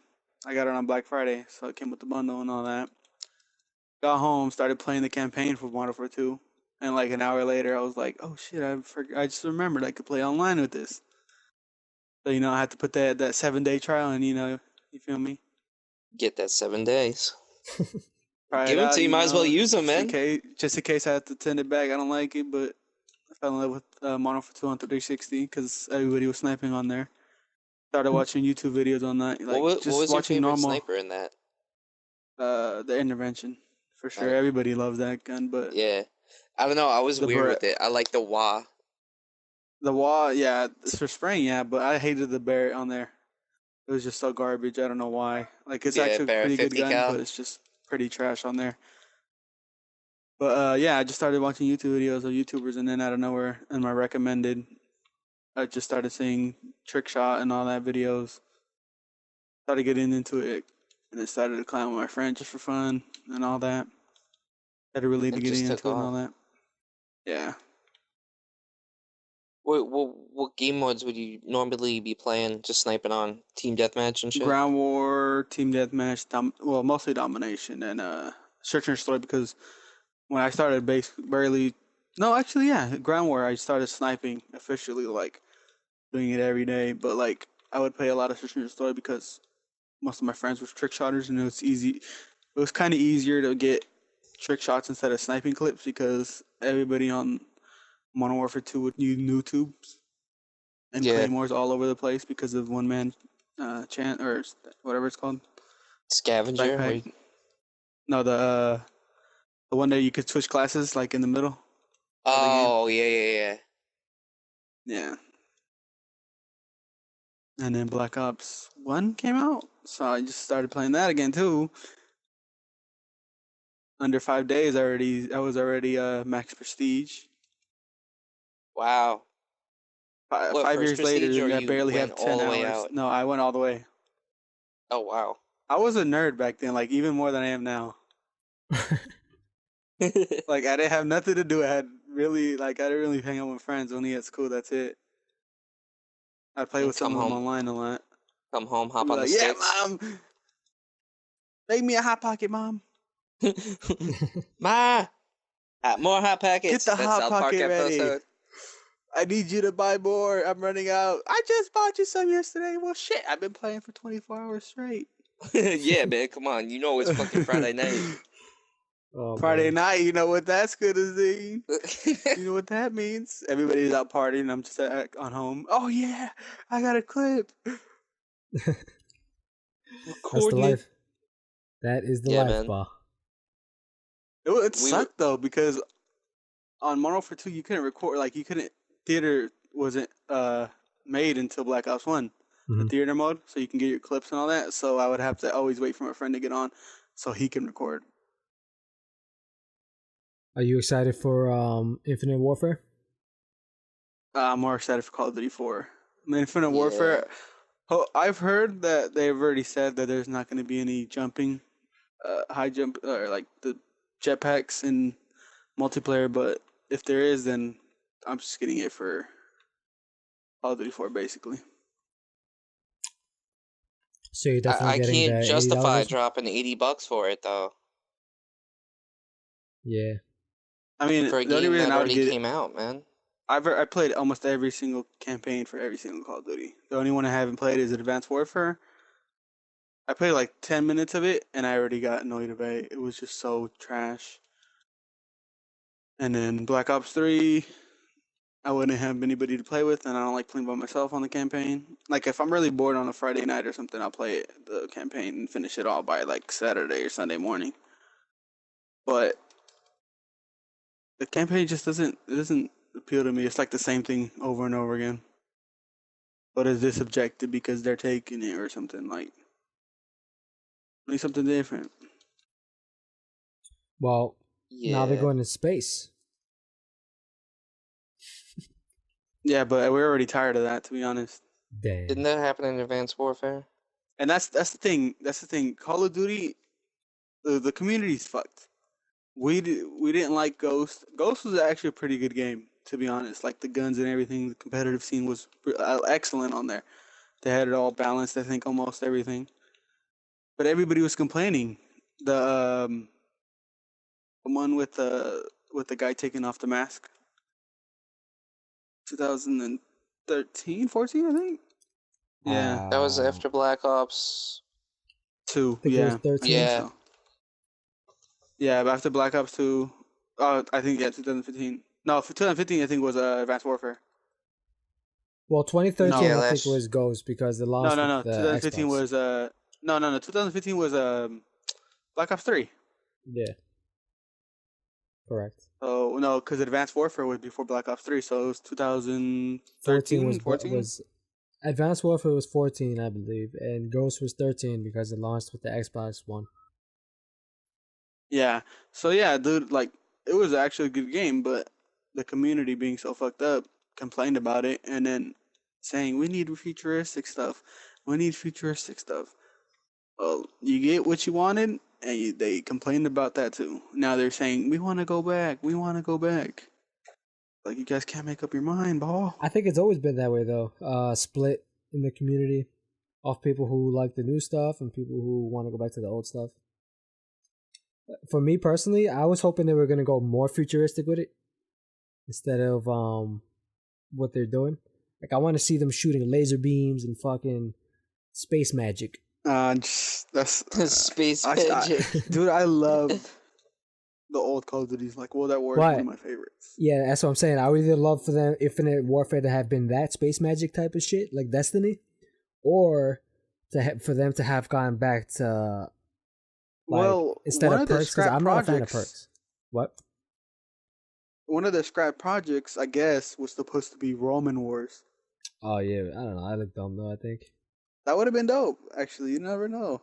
I got it on Black Friday, so it came with the bundle and all that. Got home, started playing the campaign for Modern Warfare 2, and like an hour later, I was like, "Oh shit! I just remembered I could play online with this." So I had to put that 7-day trial, and you feel me? Get that 7 days. Try Give it them out, to you. Might as well use them, man. Just in case I have to send it back. I don't like it, but I fell in love with Modern Warfare 2 on 360 because everybody was sniping on there. Started watching YouTube videos on that. Like, what was watching your favorite normal sniper in that? The intervention, for sure. Everybody loves that gun, but yeah, I don't know. I was weird with it. I like the wah. The wah, yeah, it's for spraying, yeah, but I hated the Barrett on there. It was just so garbage. I don't know why. Like, it's actually a pretty good gun, but it's just pretty trash on there. But yeah, I just started watching YouTube videos of YouTubers, and then out of nowhere, in my recommended, I just started seeing Trick Shot and all that videos. Started getting into it, and then started to climb with my friend just for fun and all that. Started really getting into it and all that. Yeah. What game modes would you normally be playing? Just sniping on team deathmatch and shit. Ground war, team deathmatch, mostly domination and search and destroy. Because when I started ground war. I started sniping officially, like doing it every day. But like I would play a lot of search and destroy because most of my friends were trick shotters, and it was easy. It was kind of easier to get trick shots instead of sniping clips because everybody on Modern Warfare 2 would use new tubes and claymores all over the place because of one man chant or whatever it's called. Scavenger. No, the one that you could switch classes like in the middle. Oh yeah. Yeah. And then Black Ops 1 came out, so I just started playing that again too. Under 5 days, I was already max prestige. Wow. 5 years later, I barely have 10 hours. No, I went all the way. Oh, wow. I was a nerd back then, like even more than I am now. Like I didn't have nothing to do. I didn't really hang out with friends. Only at school, that's it. I'd play with some of them online a lot. Come home, hop on the sticks. Yeah, Mom! Make me a Hot Pocket, Mom. Ma! More Hot Pockets. Get the Hot Pocket ready. I need you to buy more. I'm running out. I just bought you some yesterday. Well, shit. I've been playing for 24 hours straight. Yeah, man. Come on. You know it's fucking Friday night. Oh, Friday boy. night, you know what that's gonna mean. You know what that means. Everybody's out partying. I'm just on home. Oh yeah, I got a clip. That's the Recording it. life. That is the Yeah, life, man. pa. It We sucked though because on Modern Warfare 2 you couldn't record, like you couldn't, theater wasn't made until Black Ops 1, the Mhm. theater mode, so you can get your clips and all that. So I would have to always wait for my friend to get on so he can record. Are you excited for Infinite Warfare? I'm more excited for Call of Duty 4. I mean, Infinite Yeah. Warfare. Oh, I've heard that they've already said that there's not going to be any jumping, high jump, or like the jetpacks in multiplayer. But if there is, then I'm just getting it for Call of Duty 4, basically. So you're definitely I getting can't the $80 justify version? dropping $80 for it though. Yeah. I mean, For a the only game reason that I would already get it, came out, man. I played almost every single campaign for every single Call of Duty. The only one I haven't played is Advanced Warfare. I played like 10 minutes of it, and I already got annoyed of it. It was just so trash. And then Black Ops 3, I wouldn't have anybody to play with, and I don't like playing by myself on the campaign. Like, if I'm really bored on a Friday night or something, I'll play the campaign and finish it all by, like, Saturday or Sunday morning. But the campaign just doesn't appeal to me. It's like the same thing over and over again. But is this objective because they're taking it or something? Like, need something different. Well, now they're Yeah. going to space. Yeah, but we're already tired of that, to be honest. Damn. Didn't that happen in Advanced Warfare? And that's the thing. That's the thing. Call of Duty, the community's fucked. We didn't like Ghost. Ghost was actually a pretty good game, to be honest. Like the guns and everything, the competitive scene was excellent on there. They had it all balanced. I think almost everything. But everybody was complaining. The one with the guy taking off the mask. 2013, 14, I think. Yeah, That was after Black Ops. 2. I think it was 13. Yeah. So. Yeah, but after Black Ops 2, I think 2015. No, for 2015 I think was Advanced Warfare. Well, 2013 No. Yeah, I think last- was Ghost because it launched No. with the 2015 Xbox. was no. 2015 was Black Ops 3. Yeah. Correct. Oh no, because Advanced Warfare was before Black Ops 3, so it was 2013, 14. was Advanced Warfare was 14, I believe, and Ghost was 13 because it launched with the Xbox One. Yeah. So yeah, dude, like it was actually a good game, but the community being so fucked up complained about it, and then saying we need futuristic stuff. We need futuristic stuff. Well, you get what you wanted, and they complained about that too. Now they're saying we want to go back. We want to go back. Like you guys can't make up your mind, ball. I think it's always been that way though. Split in the community of people who like the new stuff and people who want to go back to the old stuff. For me personally, I was hoping they were gonna go more futuristic with it instead of what they're doing. Like I want to see them shooting laser beams and fucking space magic. That's Space I- magic. dude. I love the old Call of Duties. Like World at War is But- one of my favorites. Yeah, that's what I'm saying. I would either love for them Infinite Warfare to have been that space magic type of shit, like Destiny, or for them to have gone back to Well, instead one of of the perks, because scrap I'm not a fan of projects- perks. What? One of the scrap projects, I guess, was supposed to be Roman Wars. Oh yeah, I don't know. I look dumb though. I think That would have been dope. Actually, you never know.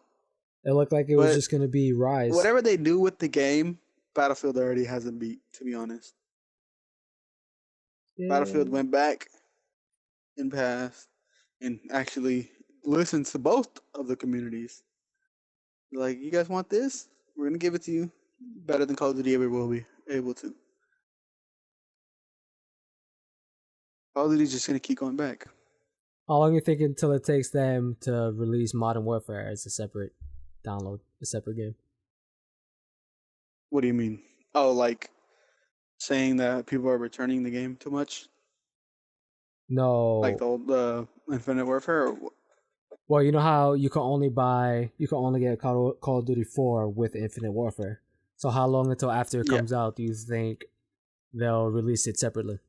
it looked like it was But just gonna be Rise. Whatever they do with the game, Battlefield already has a beat. To be honest, Yeah. Battlefield went back in past and actually listened to both of the communities. Like, you guys want this? We're gonna give it to you. Better than Call of Duty ever will be able to. Call of Duty's just gonna keep going back. How long you think until it takes them to release Modern Warfare as a separate download, a separate game? What do you mean? Oh, like saying that people are returning the game too much, No. like the old Infinite Warfare. Or Well, you know how you can only get Call of Duty 4 with Infinite Warfare. So how long until after it Yeah. comes out do you think they'll release it separately?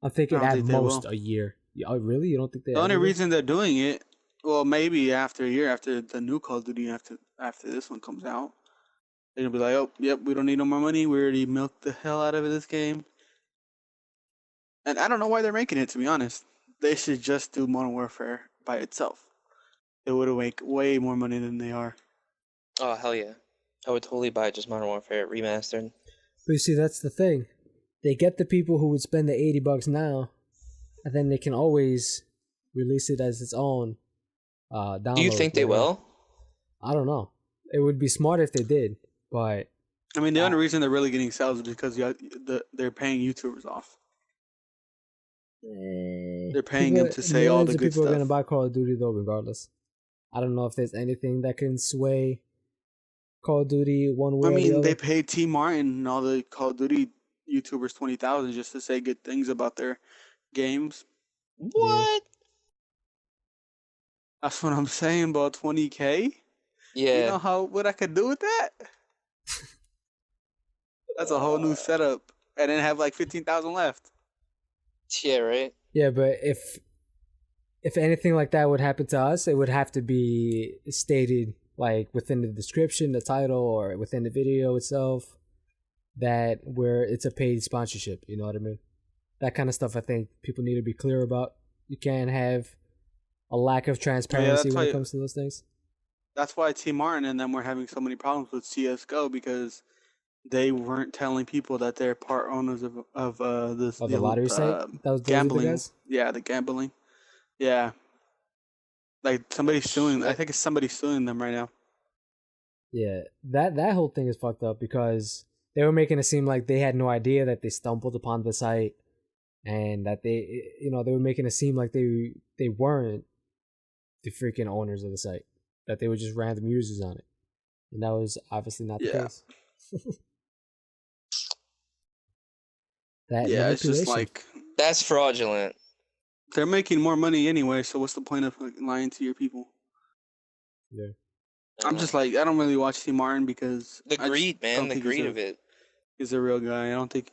I'm thinking I don't at think they most will. a year. Oh, really? You don't think they The only ever will? reason they're doing it, well, maybe after a year, after the new Call of Duty, after this one comes out, they're gonna be like, oh, yep, we don't need no more money. We already milked the hell out of this game. And I don't know why they're making it. To be honest, they should just do Modern Warfare by itself. It would make way more money than they are. Oh, hell yeah. I would totally buy just Modern Warfare Remastered. But you see, that's the thing. They get the people who would spend the $80 now, and then they can always release it as its own download. Do you think they later. will? I don't know. It would be smart if they did, but I mean, the only reason they're really getting sales is because they're paying YouTubers off. They're paying them to say all the good people are stuff. gonna buy Call of Duty though, regardless. I don't know if there's anything that can sway Call of Duty one way I or the mean, other. they paid T. Martin and all the Call of Duty YouTubers $20,000 just to say good things about their games. What? That's what I'm saying about $20K. Yeah. You know what I could do with that? That's a whole new setup, and then have like 15,000 left. Yeah, right? Yeah, but if anything like that would happen to us, it would have to be stated like within the description, the title, or within the video itself that where it's a paid sponsorship. You know what I mean? That kind of stuff I think people need to be clear about. You can't have a lack of transparency when it comes to those things. That's why T. Martin and them were having so many problems with CS:GO, because they weren't telling people that they're part owners of this the lottery site. That was gambling. The guys? Yeah, the gambling. Yeah, like somebody's suing. I think it's somebody suing them right now. Yeah, that whole thing is fucked up because they were making it seem like they had no idea that they stumbled upon the site, and that they were making it seem like they weren't the freaking owners of the site, that they were just random users on it, and that was obviously not the case. It's just like that's fraudulent. They're making more money anyway, so what's the point of lying to your people? Yeah, I'm just like, I don't really watch T. Martin because the greed, man, the greed of it. He's a real guy. I don't think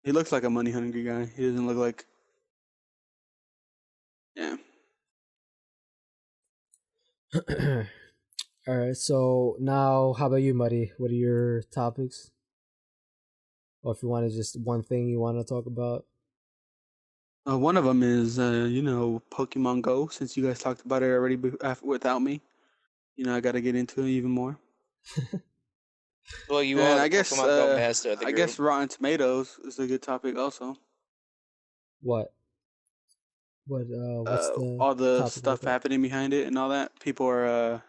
he looks like a money hungry guy. He doesn't look like. Yeah. All right. So now, how about you, Muddy? What are your topics? Or if you want to just one thing you want to talk about. One of them is, Pokemon Go. Since you guys talked about it already without me, I got to get into it even more. Well, you are. I guess. Pokemon Go master of the I group. guess Rotten Tomatoes is a good topic also. What? What's the all the stuff happening behind it and all that? People are.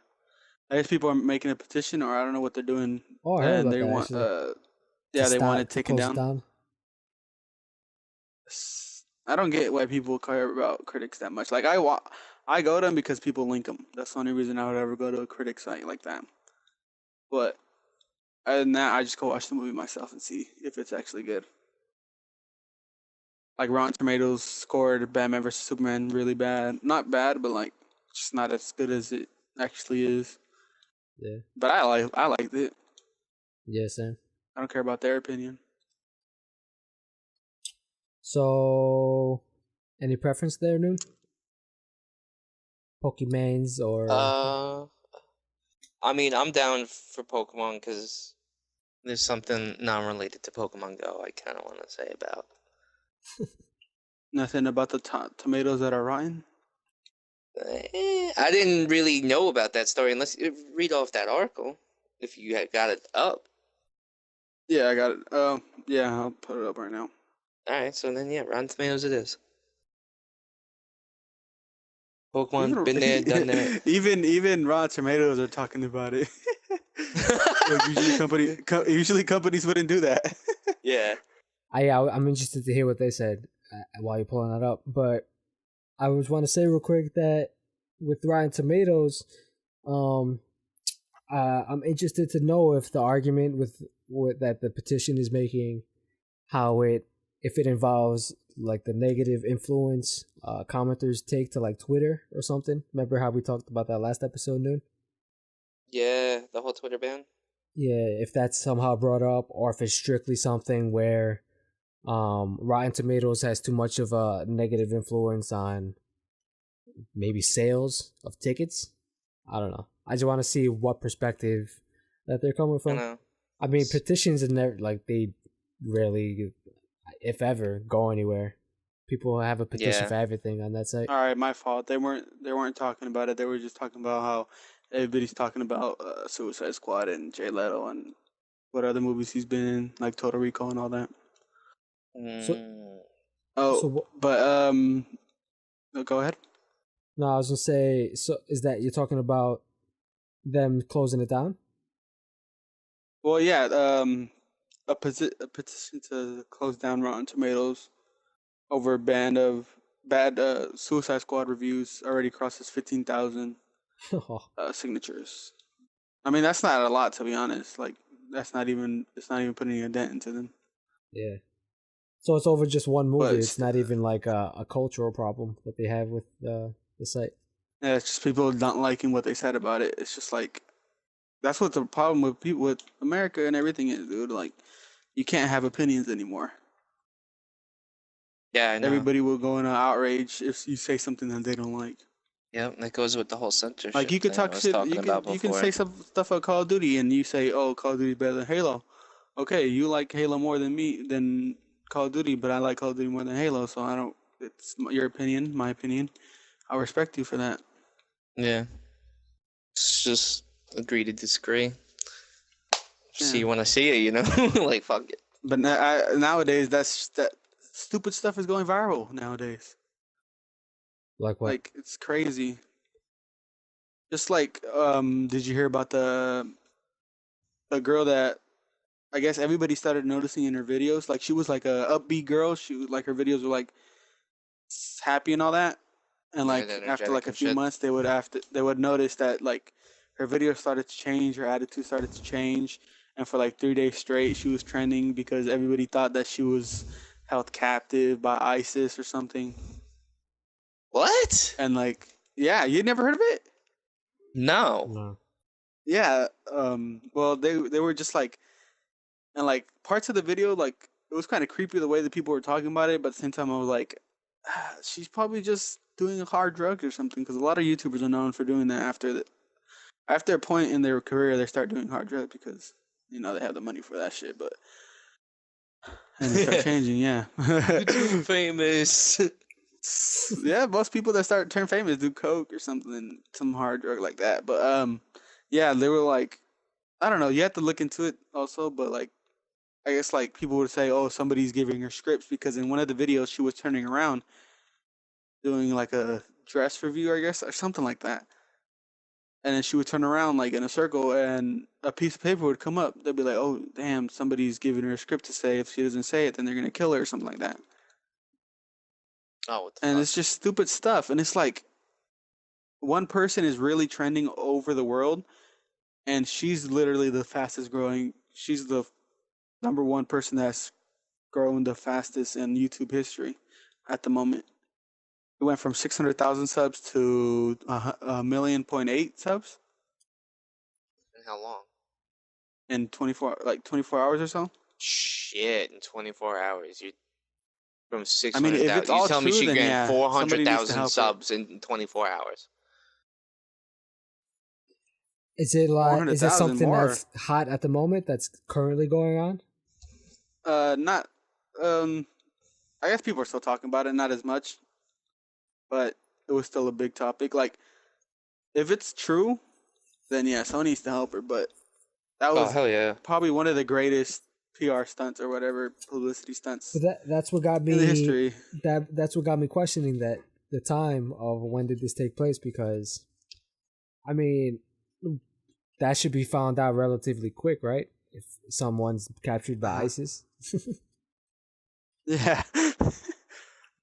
I guess people are making a petition, or I don't know what they're doing. Oh, I heard about they that, want. actually. They want it taken down. down. I don't get why people care about critics that much. Like I go to them because people link them. That's the only reason I would ever go to a critic site like that. But other than that, I just go watch the movie myself and see if it's actually good. Like Rotten Tomatoes scored Batman vs Superman really bad. Not bad, but like just not as good as it actually is. Yeah. But I liked it. Yeah, Sam. I don't care about their opinion. So, any preference there, Noon? Pokemans or? I mean, I'm down for Pokemon because there's something non-related to Pokemon Go I kind of want to say about. Nothing about the tomatoes that are rotten? I didn't really know about that story unless you read off that article. If you had got it up. Yeah, I got it. Yeah, I'll put it up right now. Alright, so then yeah, Rotten Tomatoes it is. Pokemon, been there, done that. Even Rotten Tomatoes are talking about it. Like usually companies wouldn't do that. Yeah. I'm interested to hear what they said while you're pulling that up. But I just want to say real quick that with Rotten Tomatoes, I'm interested to know if the argument with that the petition is making, if it involves like the negative influence commenters take to like Twitter or something. Remember how we talked about that last episode, Noon? Yeah, the whole Twitter ban. if that's somehow brought up, or if it's strictly something where Rotten Tomatoes has too much of a negative influence on maybe sales of tickets. I don't know. I just want to see what perspective that they're coming I from. know. I mean, petitions are never they rarely, if ever, go anywhere. People have a petition for everything on that site. All right, my fault. They weren't talking about it. They were just talking about how everybody's talking about Suicide Squad and Jay Leto and what other movies he's been in, like Total Recall and all that. But go ahead. No, I was gonna say. So, is that you're talking about them closing it down? Well, yeah. A petition to close down Rotten Tomatoes over a band of bad Suicide Squad reviews already crosses 15,000 signatures. I mean, that's not a lot, to be honest. Like, it's not even putting a dent into them. Yeah. So it's over just one movie. But it's not even like a cultural problem that they have with the site. Yeah, it's just people not liking what they said about it. It's just like, that's what the problem with people with America and everything is, dude. Like, you can't have opinions anymore. Yeah, I know. Everybody will go into outrage if you say something that they don't like. Yeah, that goes with the whole censorship. Like, you could talk shit. You can say some stuff about Call of Duty, and you say, "Oh, Call of Duty is better than Halo." Okay, you like Halo more than Call of Duty, but I like Call of Duty more than Halo. So I don't. It's your opinion, my opinion. I respect you for that. Yeah. It's just agree to disagree. See you when I see you, you know? Like, fuck it. But nowadays, that stupid stuff is going viral nowadays. Like what? Like, it's crazy. Just like, did you hear about the girl that I guess everybody started noticing in her videos? Like, she was like a upbeat girl. She was like, her videos were like happy and all that. And like after like a few months, they would notice that like her videos started to change, her attitude started to change, and for like 3 days straight, she was trending because everybody thought that she was held captive by ISIS or something. What? And like, yeah, you never heard of it? No. Yeah. Well, they were just like, and like parts of the video, like it was kind of creepy the way that people were talking about it, but at the same time, I was like, she's probably just doing a hard drug or something, because a lot of YouTubers are known for doing that after a point in their career, they start doing hard drugs because they have the money for that shit. But and they start changing, yeah. YouTube famous. Yeah, most people that turn famous do coke or something, some hard drug like that. But yeah, they were like, I don't know. You have to look into it also, but like, I guess like people would say, oh, somebody's giving her scripts, because in one of the videos she was turning around, doing like a dress review, I guess, or something like that. And then she would turn around like in a circle, and a piece of paper would come up. They'd be like, oh, damn, somebody's giving her a script to say. If she doesn't say it, then they're going to kill her or something like that. Oh, what the and fuck? It's just stupid stuff. And it's like, one person is really trending over the world, and she's literally the fastest growing. She's the number one person that's growing the fastest in YouTube history at the moment. It went from 600,000 subs to 1.8 subs. And how long? In 24 hours or so. Shit, in 24 hours. You from 600,000. I mean, if it's all you tell me true, she then gained yeah, 400,000 subs in 24 hours. Is it like, is it something more. that's hot at the moment that's currently going on? Not. I guess people are still talking about it, not as much, but it was still a big topic. Like, if it's true, then yeah, someone needs to help her. But that was hell yeah, probably one of the greatest PR stunts or whatever, publicity stunts. But that's what got me in the history. That's what got me questioning that the time of when did this take place, because I mean, that should be found out relatively quick, right? If someone's captured by ISIS. Yeah.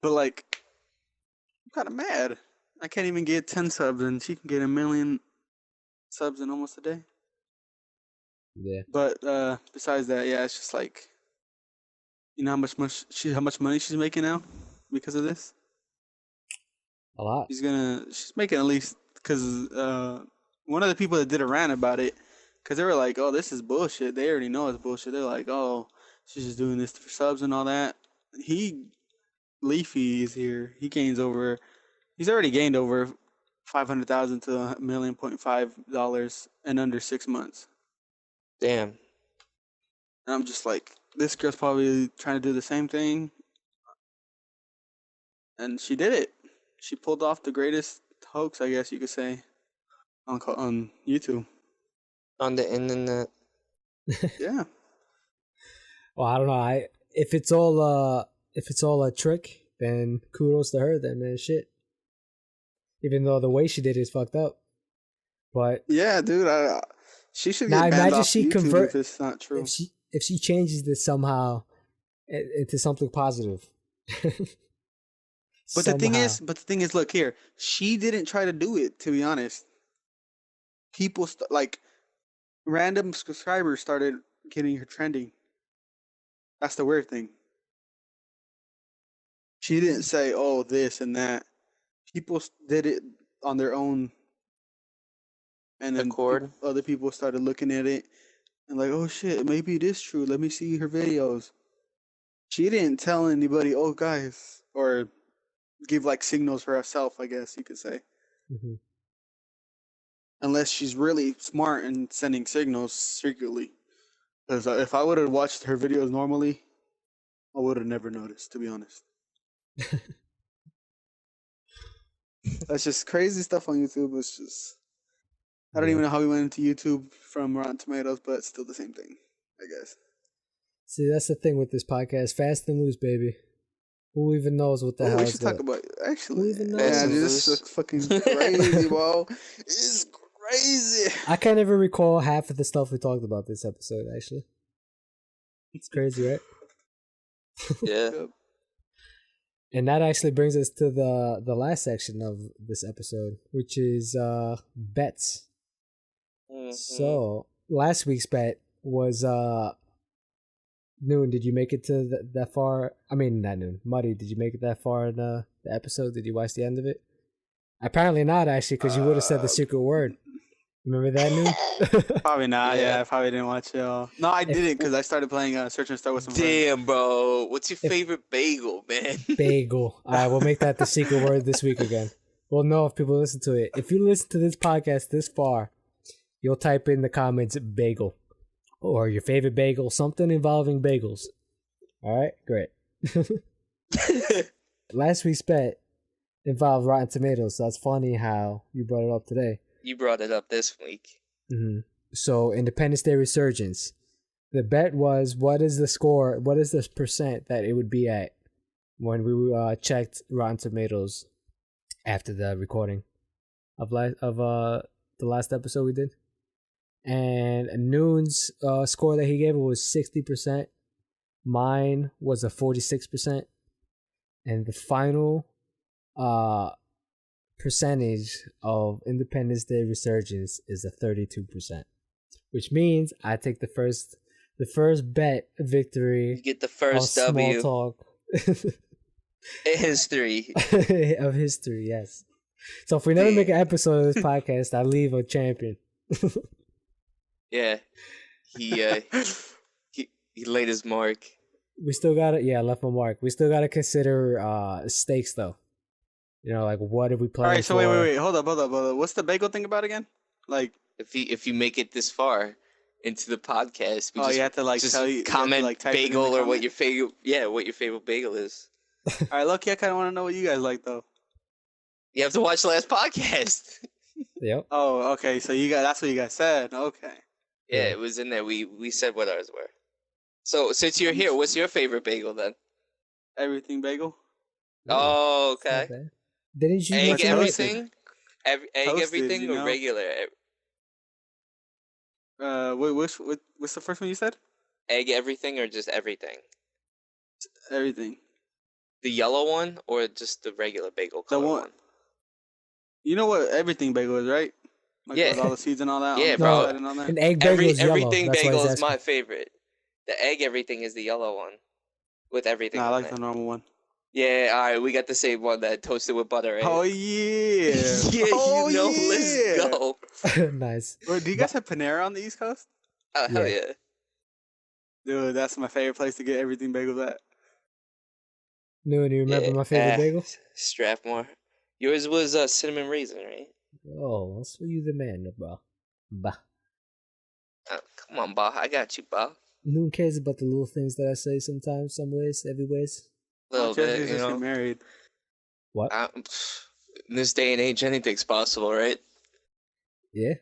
But like, I'm kind of mad. I can't even get 10 subs, and she can get 1 million subs in almost a day. Yeah. But besides that, yeah, it's just like, how much money she's making now because of this? A lot. She's making at least, because one of the people that did a rant about it because they were like, "Oh, this is bullshit." They already know it's bullshit. They're like, "Oh, she's just doing this for subs and all that." Leafy is here. He's already gained over 500,000 to $1.5 million in under 6 months. Damn. And I'm just like, this girl's probably trying to do the same thing. And she did it. She pulled off the greatest hoax, I guess you could say, on YouTube. On the internet. Yeah. Well, I don't know. If it's all a trick, then kudos to her. Then man, shit. Even though the way she did it is fucked up, but yeah, dude, she should get now banned imagine off she YouTube if it's not true. If she changes this somehow into something positive. But the thing is, look here. She didn't try to do it. To be honest, people like random subscribers started getting her trending. That's the weird thing. She didn't say, "Oh, this and that." People did it on their own, and then other people started looking at it and like, "Oh shit, maybe it is true. Let me see her videos." She didn't tell anybody, "Oh guys," or give like signals for herself, I guess you could say. Mm-hmm. Unless she's really smart and sending signals secretly. Because if I would have watched her videos normally, I would have never noticed, to be honest. That's just crazy stuff on YouTube. It's just, I don't even know how we went into YouTube from Rotten Tomatoes, but it's still the same thing, I guess. See, that's the thing with this podcast. Fast and loose, baby. Who even knows what the hell? We should talk about actually. Who even knows? Yeah, dude, this is fucking crazy, bro. It's crazy. I can't even recall half of the stuff we talked about this episode. Actually, it's crazy, right? Yeah. And that actually brings us to the last section of this episode, which is bets. Mm-hmm. So last week's bet was Noon. Did you make it to that far? I mean, not Noon. Muddy, did you make it that far in the episode? Did you watch the end of it? Apparently not, actually, because you would have said the secret word. Remember that, Noon? Probably not. Yeah, I probably didn't watch it all. No, I didn't because I started playing Search and Start with some friends. Damn, bro. What's your favorite bagel, man? Bagel. All right, we'll make that the secret word this week again. We'll know if people listen to it. If you listen to this podcast this far, you'll type in the comments bagel or your favorite bagel, something involving bagels. All right, great. Last week's bet involved Rotten Tomatoes, so that's funny how you brought it up today. You brought it up this week. Mm-hmm. So, Independence Day Resurgence. The bet was, what is the score, what is the percent that it would be at when we checked Rotten Tomatoes after the recording of the last episode we did. And Noon's score that he gave was 60%. Mine was a 46%. And the final percentage of Independence Day Resurgence is a 32%, which means I take the first bet victory. You get the first W. Small talk. History. Of history, yes. So if we never make an episode of this podcast, I leave a champion. Yeah. He laid his mark. We still gotta, I left my mark. We still gotta consider stakes though. You know, like what if we play? All right, so wait, hold up. What's the bagel thing about again? Like, if you make it this far into the podcast, you have to like just tell you comment you have to, like, bagel or what your favorite bagel is. All right, look, I kind of want to know what you guys like though. You have to watch the last podcast. Yep. Oh, okay. So that's what you guys said. Okay. Yeah, it was in there. We said what ours were. So since you're here, what's your favorite bagel then? Everything bagel. Oh, okay. Didn't you egg everything? Egg Toasted, everything or regular? What's the first one you said? Egg everything or just everything? Everything. The yellow one or just the regular bagel color one? You know what everything bagel is, right? Like with all the seeds and all that. Yeah, bro. And all that. An egg bagel is yellow. Everything bagel is my favorite. The egg everything is the yellow one with everything. Nah, I like it. the normal one. Yeah, all right, we got the same one, that toasted with butter, right? Oh yeah. Yeah, Oh, let's yeah. go. Nice. Wait, do you guys have Panera on the East Coast? Oh, hell Yeah. yeah. Dude, that's my favorite place to get everything bagels at. Noon, you remember my favorite bagel? Strathmore. Yours was cinnamon raisin, right? Oh, that's what you the man, bro. Bah. Oh, come on, Ba. I got you, Ba. Noon cares about the little things that I say sometimes, some ways, every ways. A little Just bit, you get know. married. What? In this day and age, anything's possible, right? Yeah.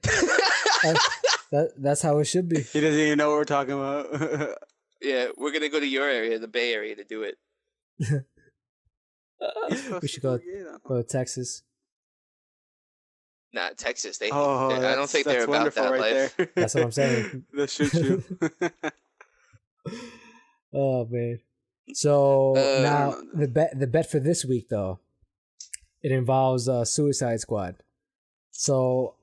That's how it should be. He doesn't even know what we're talking about. Yeah, we're gonna go to your area, the Bay Area, to do it. We should go to Texas. Nah, Texas. I Oh, don't think they're that's about that wonderful right life. there. That's what I'm saying. They'll shoot you. Oh man. So now the bet for this week though, it involves Suicide Squad. So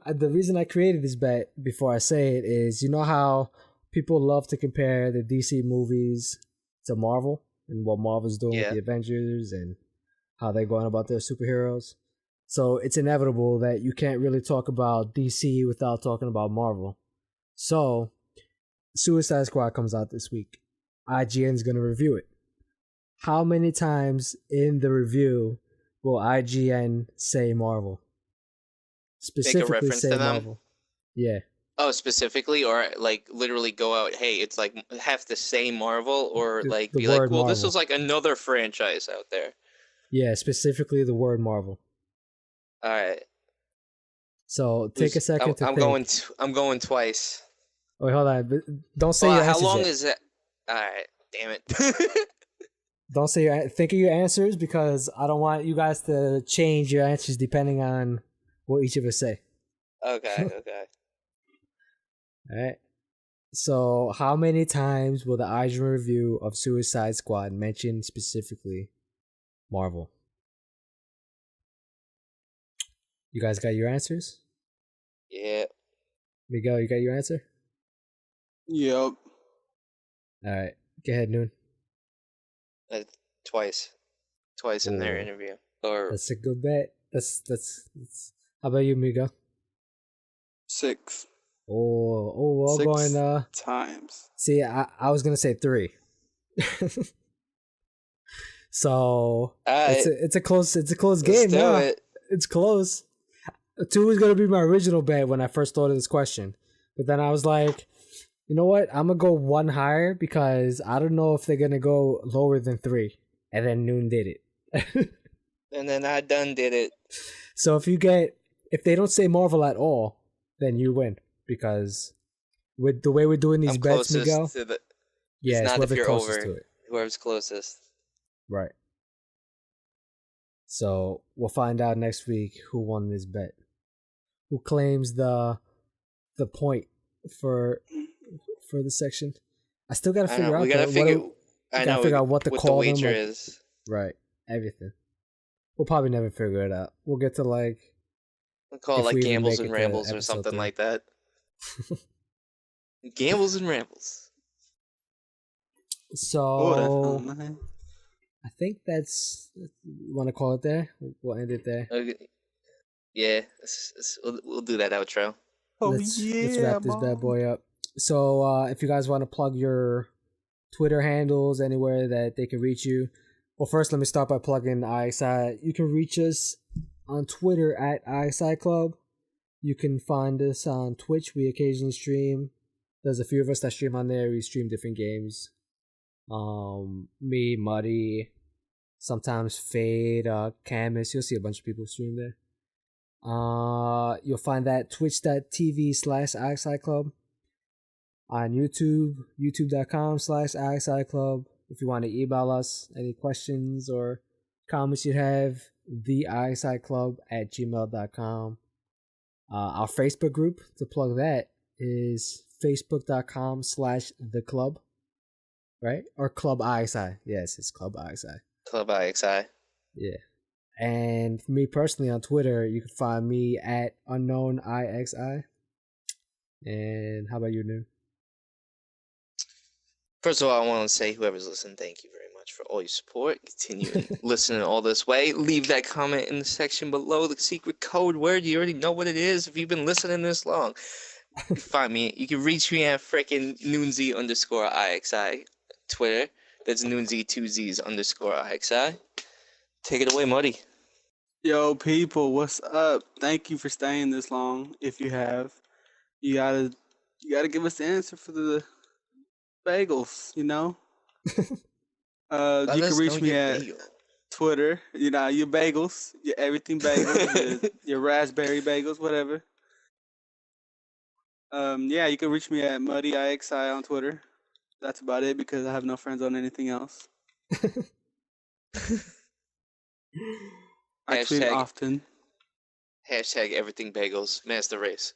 the reason I created this bet before I say it is, you know how people love to compare the DC movies to Marvel and what Marvel's doing with the Avengers and how they're going about their superheroes. So it's inevitable that you can't really talk about DC without talking about Marvel. So Suicide Squad comes out this week. IGN's going to review it. How many times in the review will IGN say Marvel? Specifically make a reference say to them? Marvel. Yeah. Oh, specifically, or like literally go out, hey, it's like have to say Marvel, or like the be like, word well, this Marvel. was like another franchise out there. Yeah, specifically the word Marvel. All right. So take a second to think. I'm going twice. Wait, hold on. Don't say your answers how long yet. is it? All right. Damn it. Don't say think of your answers, because I don't want you guys to change your answers depending on what each of us say. Okay. All right. So, how many times will the IGN review of Suicide Squad mention specifically Marvel? You guys got your answers? Yeah. Miguel, you got your answer? Yep. All right. Go ahead, Noon. Twice in their interview. Or that's a good bet. That's. How about you, Miguel? 6. We're all 6 going times. See, I was gonna say 3. So it's a close game now. It's close. 2 is gonna be my original bet when I first thought of this question, but then I was like, you know what? I'm gonna go 1 higher because I don't know if they're gonna go lower than 3. And then Noon did it. And then I done did it. So if they don't say Marvel at all, then you win, because with the way we're doing these bets, Miguel. Yeah, it's whoever's closest to it. Whoever's closest. Right. So we'll find out next week who won this bet, who claims the point for the section. I still gotta figure out. We gotta figure. Figure out what to call the wager them. is. Right. Everything. We'll probably never figure it out. We'll get to We'll call it like Gambles and Rambles or something 3. like that. Gambles and Rambles. So I think that's. You want to call it there? We'll end it there. Okay. Yeah, we'll do that outro. Let's wrap this bad boy up. So if you guys want to plug your Twitter handles anywhere that they can reach you. Well, first, let me start by plugging iXi. You can reach us on Twitter at iXi Club. You can find us on Twitch. We occasionally stream. There's a few of us that stream on there. We stream different games. Me, Muddy, sometimes Fade, Camus. You'll see a bunch of people stream there. You'll find that twitch.tv/iXi Club. On YouTube, youtube.com/iXi Club. If you want to email us any questions or comments you have, theiXiClub@gmail.com. Our Facebook group, to plug that, is facebook.com/theclub. Right? Or Club iXi. Yes, it's Club iXi. Club iXi. Yeah. And for me personally on Twitter, you can find me at unknownixi. And how about you, Noon? First of all, I want to say, whoever's listening, thank you very much for all your support. Continue listening all this way. Leave that comment in the section below. The secret code word, you already know what it is if you've been listening this long. You can find me. You can reach me at frickin' noonzy_ixi Twitter. That's noonzy2zs_ixi. Take it away, Muddy. Yo, people, what's up? Thank you for staying this long. If you have, you gotta give us the answer for the bagels. You know. Let You can us reach know me your at bagel. Twitter. You know your bagels, your everything bagels, your raspberry bagels, whatever. Yeah, you can reach me at Muddy iXi on Twitter. That's about it because I have no friends on anything else. I tweet Hashtag- often. Hashtag everything bagels. Master race.